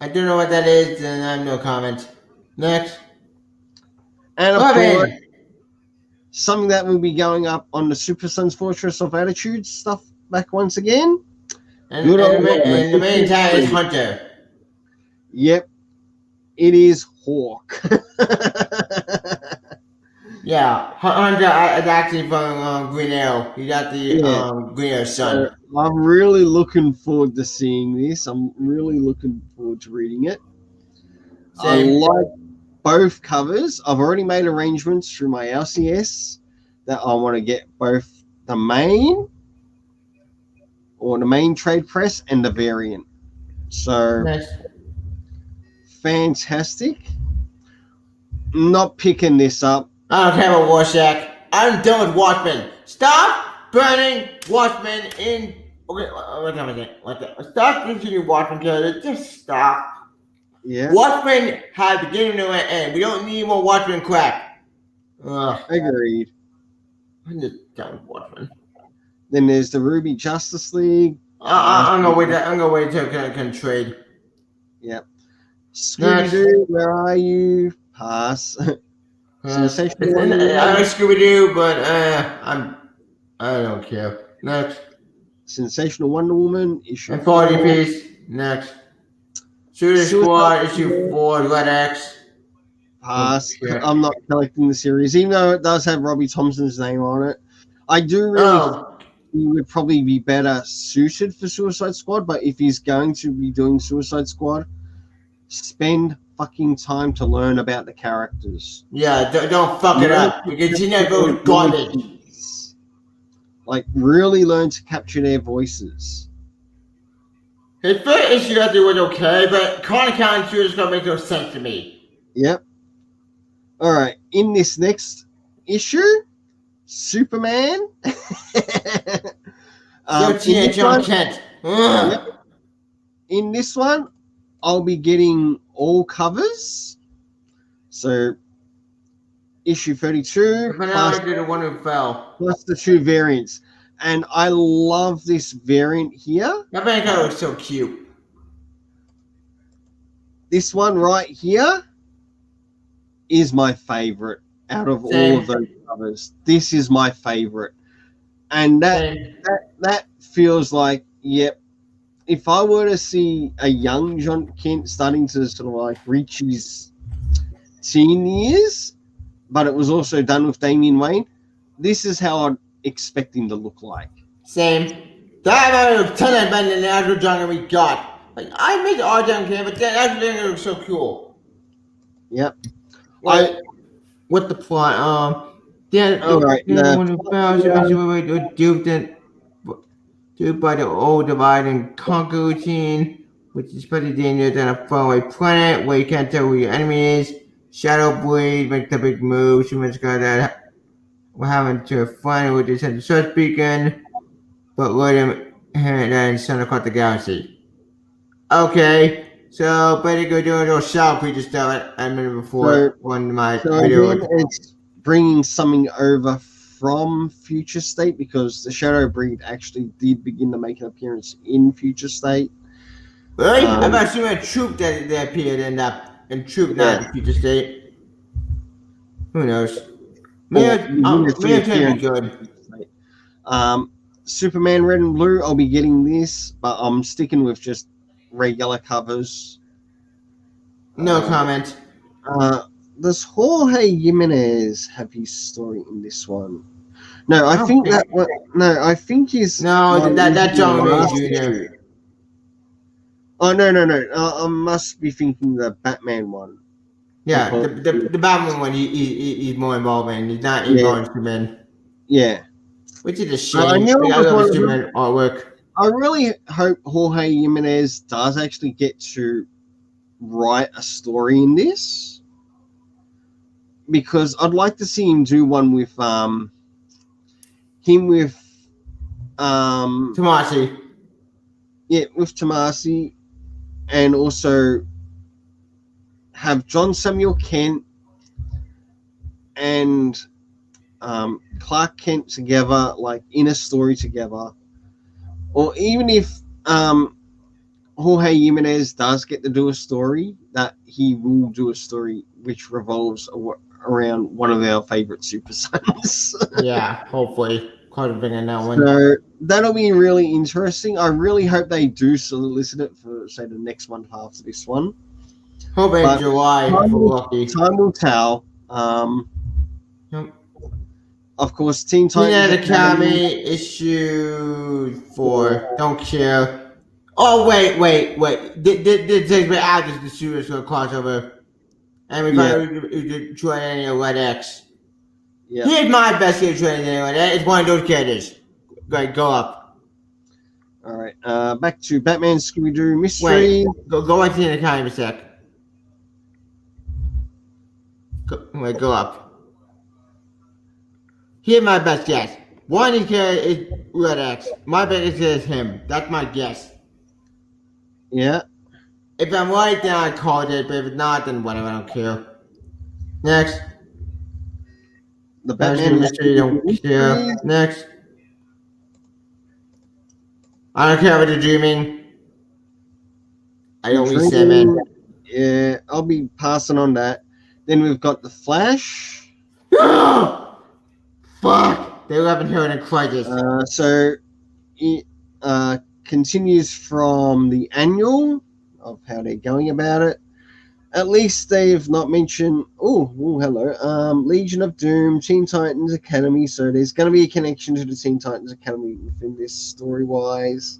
I don't know what that is, and I have no comment. Next. And of course, something that will be going up on the Super Sons Fortress of Attitude stuff back once again. And the main tag is Hunter. Yep. It is Hawk. Yeah, Hunter is actually from Green Arrow. He got the Green Arrow's son. I'm really looking forward to seeing this. I'm really looking forward to reading it. Same. I like both covers. I've already made arrangements through my LCS that I want to get both the main trade press and the variant. So nice. Fantastic. Not picking this up. I don't care about Rorschach. I'm done with Watchmen. Stop burning Watchmen in Okay, wait a minute. Stop continuing Watchmen, killer. Just stop. Yeah, Watchmen had beginning, middle, and end. We don't need more Watchmen crap. Ugh, agreed. I'm just done with Watchmen. Then there's the Ruby Justice League. I'm gonna wait. I'm gonna wait until I can trade. Yep. Scooby Next. Doo, where are you? Pass. Sensational Wonder I Woman. like Scooby Doo, but I don't care. Next. Sensational Wonder Woman issue And 40 4. piece. Next. Suicide Squad issue 4. Red X. Pass. Okay. I'm not collecting the series, even though it does have Robbie Thompson's name on it. I do really think he would probably be better suited for Suicide Squad, but if he's going to be doing Suicide Squad, spend fucking time to learn about the characters. Yeah, don't fuck it up because you never garbage. Like, really learn to capture their voices. His first issue I think was okay, but Connor County Suicide Squad makes no sense to me. Yep. All right. In this next issue, Superman. John Kent. Yep. In this one, I'll be getting all covers. So, issue 32 But now I did the one who fell. plus the 2 variants. And I love this variant here. That man guy looks so cute. This one right here is my favorite out of all of those covers. This is my favorite. And that feels like, yep, if I were to see a young John Kent starting to sort of like reach his teen years, but it was also done with Damian Wayne, this is how I'd expect him to look like. Same. That was 10 better than the actual John we got. Like, I made the art John Kent, but that actual John looks so cool. Yep. What the plot? Duped by the old divide and conquer routine, which is pretty dangerous on a faraway planet where you can't tell who your enemy is. Shadow Blade makes the big move. Humans got that. We're having to find with this at the search beacon, but let him and send across the galaxy. Okay, so better go do a little shop we just done it a minute before one of my video. Again, it's bringing something over from Future State because the Shadow Breed actually did begin to make an appearance in Future State. Really? I've actually seen a troop that appeared in troop not in Future State. Who knows? Maybe it's gonna be good. Superman Red and Blue, I'll be getting this, but I'm sticking with just regular covers. No comment. Does Jorge Jimenez have his story in this one? No, I think that one. No, I think he's. No, that's John Wayne Jr. Oh no! I must be thinking the Batman one. Yeah, the Batman one. He's more involved in. He's not involved in Superman. Yeah. Which is a shame. I love Superman artwork. I really hope Jorge Jimenez does actually get to write a story in this, because I'd like to see him do one with Tomasi. Yeah, with Tomasi, and also have John Samuel Kent and Clark Kent together, like in a story together. Or even if Jorge Jimenez does get to do a story, that he will do a story which revolves around one of our favorite Super Sons. Yeah, hopefully. Quite a big in that one. So that'll be really interesting. I really hope they do solicit it for, say, the next one after this one. Hope in July. Time will tell. Yep. Of course, Teen Titans Academy issue 4. Don't care. Oh wait. This takes me out of the series for a crossover, and we probably try any of Red X. Yeah. Here's my best game training anyway. It's one of those characters. Go up. All right. Back to Batman Scooby-Doo Mystery. Wait, go right to the Academy a sec. Go up. Here's my best guess. One is Red X. My bet is him. That's my guess. Yeah. If I'm right, then I called it. But if not, then whatever. I don't care. Next. The Batman Batman mystery. Don't care. Next. I don't care what you're dreaming. I don't read seven. Yeah, I'll be passing on that. Then we've got the Flash. Fuck! They haven't heard in crisis. So it continues from the annual of how they're going about it. At least they've not mentioned. Oh, hello. Legion of Doom, Teen Titans Academy. So there's going to be a connection to the Teen Titans Academy within this story-wise.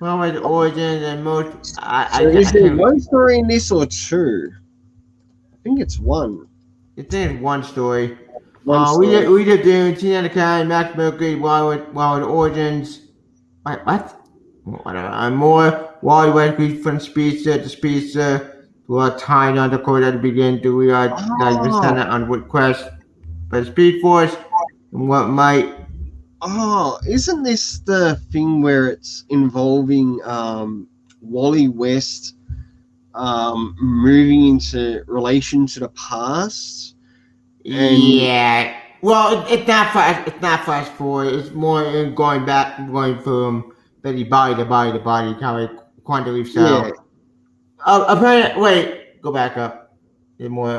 Well, with origins and most. Is there one story in this or two? I think it's one. It's in one story. Story. We did Doom, Teen Academy, Max Mercury, Wild Origins. Wait, what? Whatever. I'm more Wild Mercury from Speedster to Speedster. To a time on the court at the beginning to we are that on request by Speed Force and what might. Oh, isn't this the thing where it's involving Wally West moving into relation to the past? Yeah. Well, it's not fast. It's not fast forward. It's more going back, going from body to body to body, kind of quantum leap style. Yeah. Apparently, wait, go back up. Get more.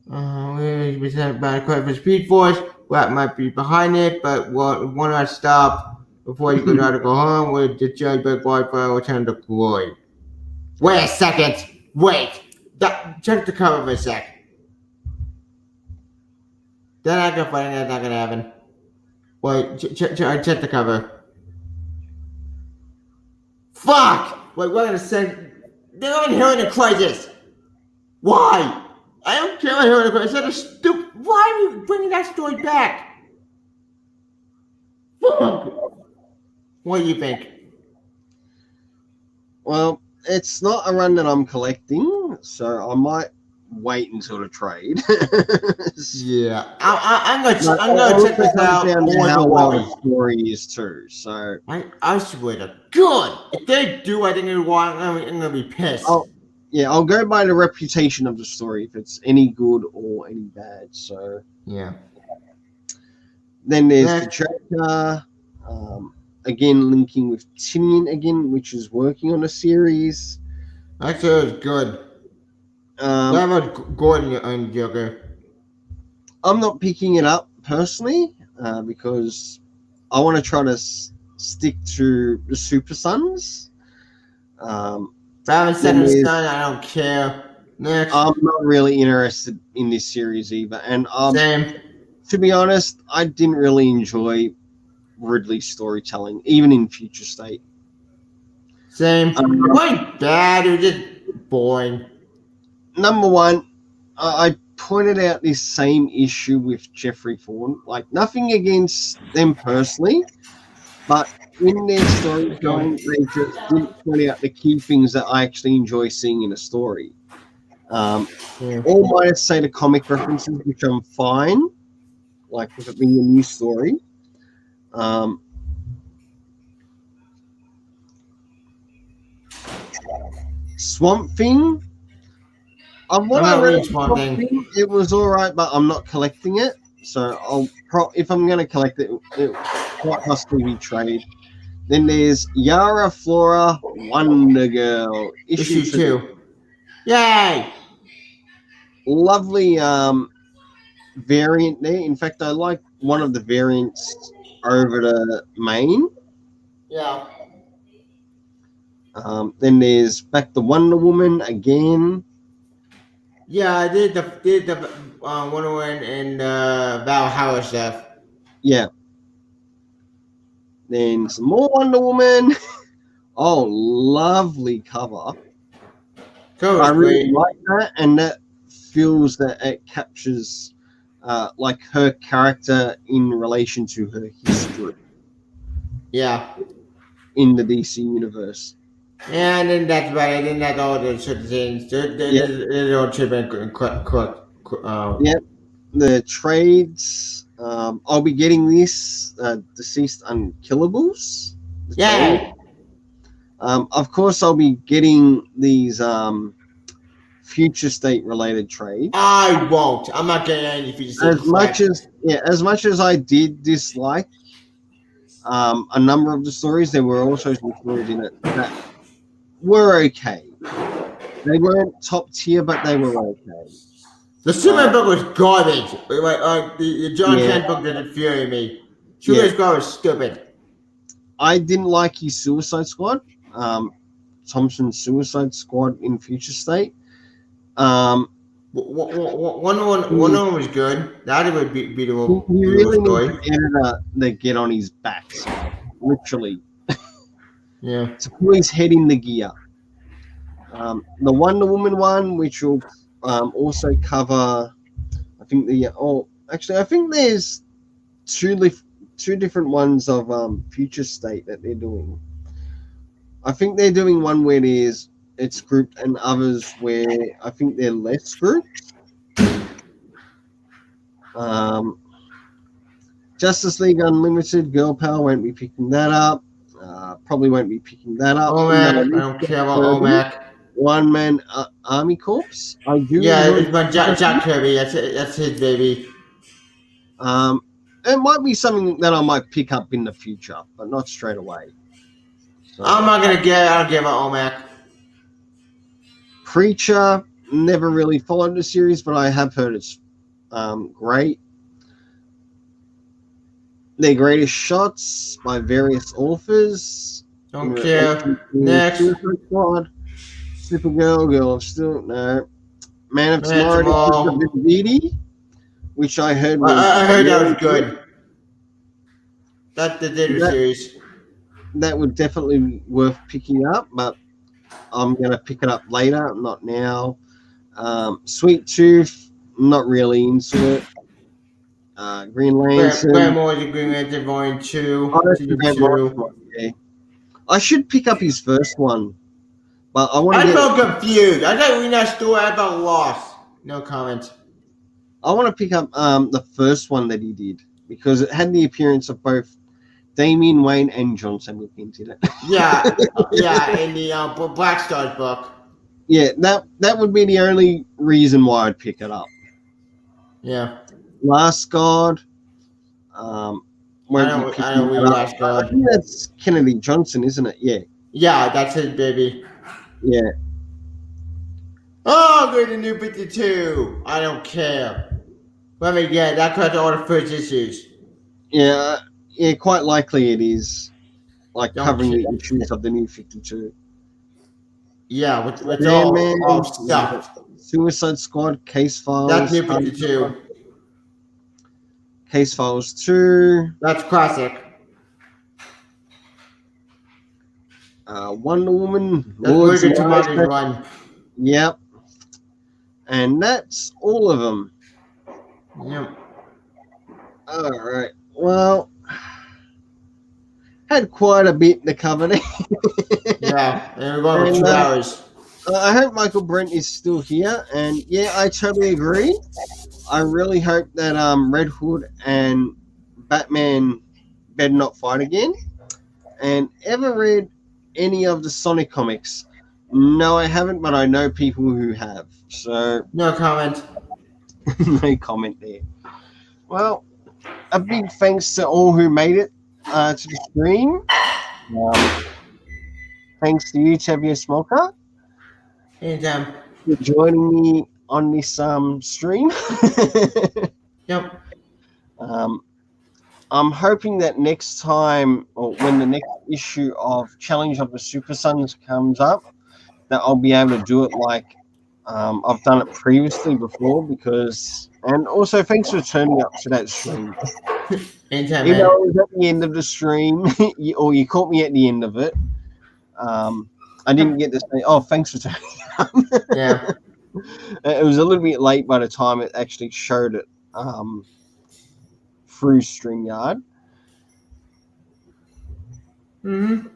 By for Speed Force. What might be behind it, but one I stop before you could try to go home with the judge by Wi-Fi will turn to glory. Wait a second. Wait. Check the cover for a sec. They're not gonna find it. That's not gonna happen. Wait. Check the cover. Fuck! Wait, we're gonna send. They're not hearing the crisis. Why? I don't care about hearing the crisis. That's a stupid. Why are you bringing that story back? Fuck. What do you think? Well, it's not a run that I'm collecting, so I might wait until the trade. Yeah, I'm gonna check this out. How well the story is too. So I swear to God, if they do, I think I'm gonna be pissed. I'll go by the reputation of the story if it's any good or any bad. So yeah. Then there's the trailer. Again, linking with Tinian again, which is working on a series. Actually, it's good. What about Gordon and Joker? I'm not picking it up personally because I want to try to stick to the Super Sons. Batman Second Son, I don't care. Next. I'm not really interested in this series either. And Same. To be honest, I didn't really enjoy Ridley's storytelling, even in Future State. Same. It wasn't bad, it was just boring. Number one, I pointed out this same issue with Jeffrey Thorne. Like, nothing against them personally, but in their storytelling, they just didn't point out the key things that I actually enjoy seeing in a story. All minus, say, the comic references, which I'm fine, like with it being a new story. Swamp Thing. It was all right, but I'm not collecting it. So if I'm going to collect it, it quite possibly be trade. Then there's Yara Flora Wonder Girl issue 2. Yay! Lovely variant there. In fact, I like one of the variants over the main. Yeah. Then there's back to Wonder Woman again. Yeah, I did the Wonder Woman and Valhalla stuff. Yeah. Then some more Wonder Woman. Oh, lovely cover. Cool. I really like that, and that feels that it captures like her character in relation to her history. Yeah. In the DC universe. Yeah, and then that's about it. Then that's all the certain things. They don't chip in correct. Yep. the trades. I'll be getting this Deceased Unkillables. The trade. Yay! Of course, I'll be getting these future state related trades. I won't. I'm not getting any future As state much crap. as much as I did dislike a number of the stories, there were also some stories in it that were okay. They weren't top tier, but they were okay. The Superman book was garbage. The John Yeah. Kent book didn't infuriate me. Superman book was stupid. I didn't like his Suicide Squad, Thompson's Suicide Squad in Future State. One of them was good. The other would be beautiful. He really needs an editor that get on his backside, literally, Yeah. to put his head in the gear. The Wonder Woman one, which will also cover, I think I think there's two different ones of Future State that they're doing. I think they're doing one where it's grouped and others where I think they're less grouped. Justice League Unlimited, Girl Power won't be picking that up. Probably won't be picking that up. OMAC, I don't care about OMAC. One Man Army Corps. I do. Yeah, it's by Jack Kirby. That's his baby. It might be something that I might pick up in the future, but not straight away. So, I'm not gonna get it. I don't care about OMAC. Preacher, never really followed the series, but I have heard it's great. Their Greatest Shots by various authors. Don't care. Next. Suicide Squad, Supergirl, Girl of Steel, no. Man of Tomorrow, which I heard was I heard that was good. That's the Digital series. That would definitely be worth picking up, but I'm going to pick it up later, not now. Sweet Tooth, not really into it. Green Lantern. Grant Morrison, Green Lantern Volume 2. I should pick up his first one, but I felt confused. I got reading that story. I felt lost. No comment. I want to pick up the first one that he did because it had the appearance of both Damian Wayne and John Stamos in it. Yeah, in the Black Stars book. Yeah, that would be the only reason why I'd pick it up. Yeah. Last God. I don't read Last God. I think that's Kennedy Johnson, isn't it? Yeah. Yeah, that's his baby. Yeah. Oh, I'm going to New 52. I don't care. Let me get that covers all the first issues. Yeah, quite likely it is. Like covering the issues of the New 52. Yeah, with all stuff. Suicide Squad, Case Files. That's New 52. Case Files 2. That's classic. Wonder Woman. That's Working Tomorrow's Run. Yep. And that's all of them. Yep. All right. Well, had quite a bit to cover there. Yeah, and we're going for 2 hours. I hope Michael Brent is still here, and yeah, I totally agree. I really hope that Red Hood and Batman better not fight again. And ever read any of the Sonic comics? No, I haven't, but I know people who have. So no comment. No comment there. Well, a big thanks to all who made it to the stream. Thanks to you, Tevye Smoker. Anytime. For joining me on this stream. Yep. I'm hoping that next time, or when the next issue of Challenge of the Super Sons comes up, that I'll be able to do it like I've done it previously before. And also thanks for turning up to that stream. Anytime, Even though it was at the end of the stream, or you caught me at the end of it, I didn't get to say, oh, thanks for turning up. Yeah. It was a little bit late by the time it actually showed it through StreamYard. Mm-hmm.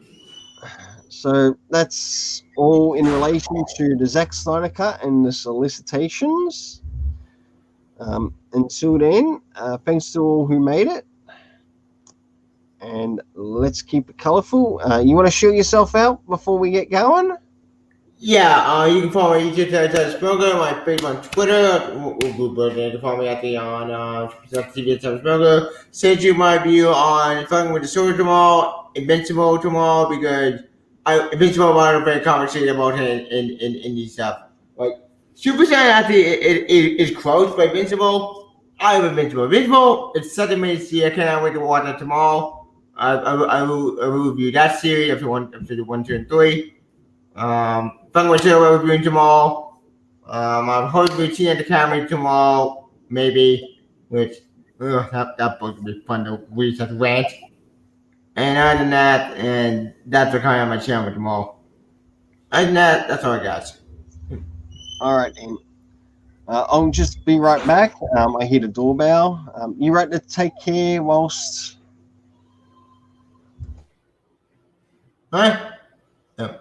So that's all in relation to the Zack Snyder cut and the Solicitations. until then, thanks to all who made it. And let's keep it colourful. You want to shoot yourself out before we get going? Yeah, you can follow me at Smoker, my page on Twitter, Google, you can follow me at the on TV at Smoker. Send you my view on Fucking with the Sword tomorrow, Invincible tomorrow, because Invincible, I want to bring a conversation about him in these stuff. Like, Super Saiyan actually is close, but Invincible, I have Invincible. Invincible, it's such a amazing series, I cannot wait to watch it tomorrow. I will review that series after 1, 2, and 3. Fun with we're reviewing tomorrow. I'm hoping seeing at the camera tomorrow, maybe. Which that book would be fun to read such a rant. And other than that, and that's what kind of my channel tomorrow. Other than that, that's all I got. All right, then. I'll just be right back. I hear the doorbell. You right to take care whilst. Huh? No.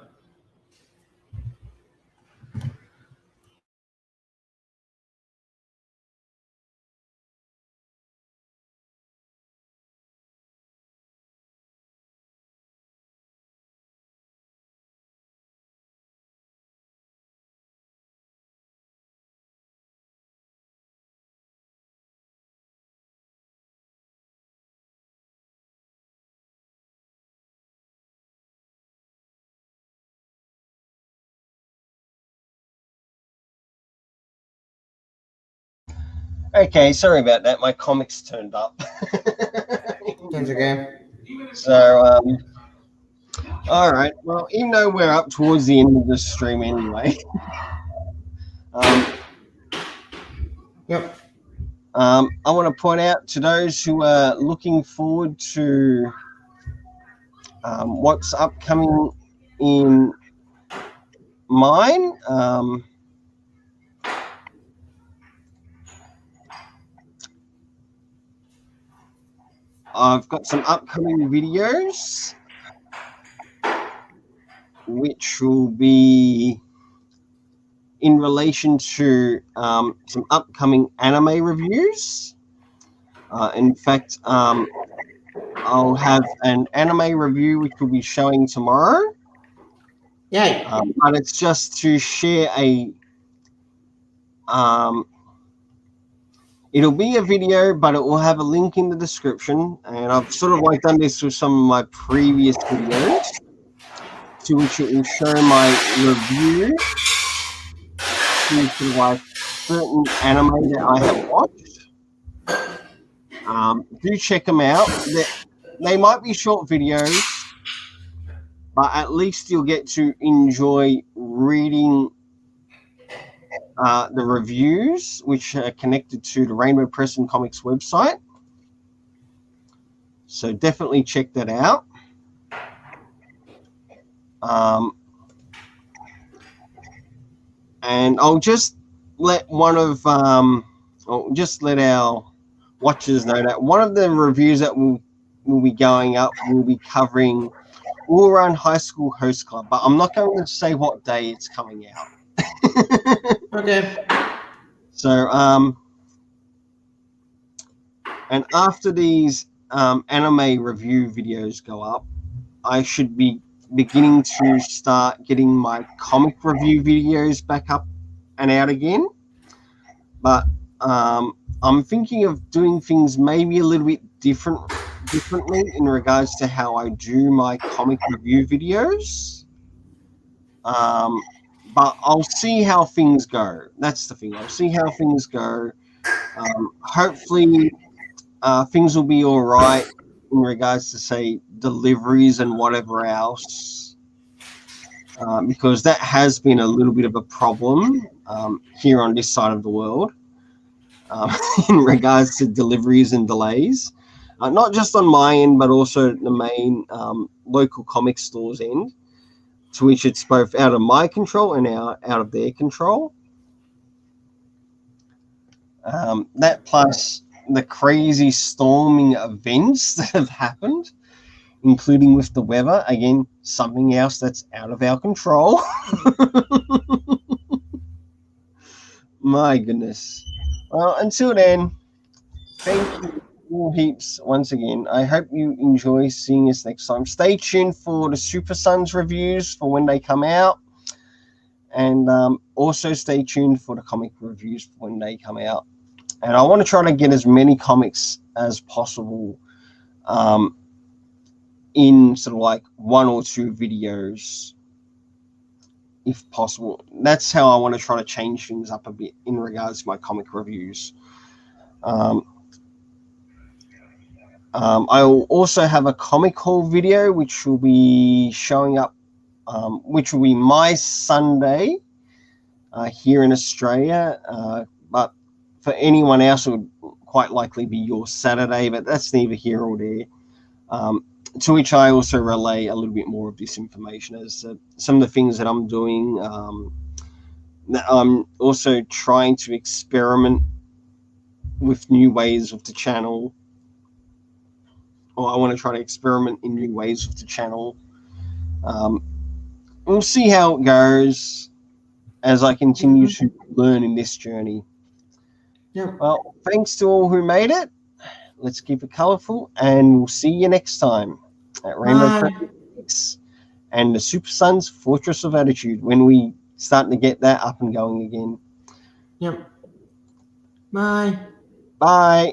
Okay, sorry about that. My comics turned up. That's okay. So, all right. Well, even though we're up towards the end of the stream anyway, Yep. I want to point out to those who are looking forward to what's upcoming in mine. I've got some upcoming videos, which will be in relation to some upcoming anime reviews. In fact, I'll have an anime review which will be showing tomorrow. Yay. But it's just to share a it'll be a video, but it will have a link in the description. And I've sort of like done this with some of my previous videos, to which it will show my review to like certain anime that I have watched. Do check them out. They might be short videos, but at least you'll get to enjoy reading the reviews, which are connected to the Rainbow Press and Comics website. So definitely check that out. And I'll just let just let our watchers know that one of the reviews that will be going up will be covering All Around High School Host Club, but I'm not going to say what day it's coming out. Okay. So, and after these anime review videos go up, I should be beginning to start getting my comic review videos back up and out again. But I'm thinking of doing things maybe a little bit differently in regards to how I do my comic review videos. But I'll see how things go. That's the thing. I'll see how things go. Hopefully, things will be all right in regards to, say, deliveries and whatever else, because that has been a little bit of a problem here on this side of the world in regards to deliveries and delays. Not just on my end, but also the main local comic stores end, to which it's both out of my control and out of their control. That plus the crazy storming events that have happened, including with the weather. Again, something else that's out of our control. My goodness. Well, until then, thank you all heaps once again. I hope you enjoy seeing us next time. Stay tuned for the Super Sons reviews for when they come out. And also stay tuned for the comic reviews for when they come out. And I want to try to get as many comics as possible in sort of like 1 or 2 videos, if possible. That's how I want to try to change things up a bit in regards to my comic reviews. I will also have a comic haul video, which will be showing up, which will be my Sunday here in Australia. But for anyone else, it would quite likely be your Saturday, but that's neither here or there. To which I also relay a little bit more of this information as some of the things that I'm doing. I'm also trying to experiment with new ways of the channel. Or I want to try to experiment in new ways with the channel. We'll see how it goes as I continue to learn in this journey. Yeah. Well, thanks to all who made it. Let's keep it colourful, and we'll see you next time at Rainbow Projects and the Super Sons Fortress of Attitude when we start to get that up and going again. Yep. Bye. Bye.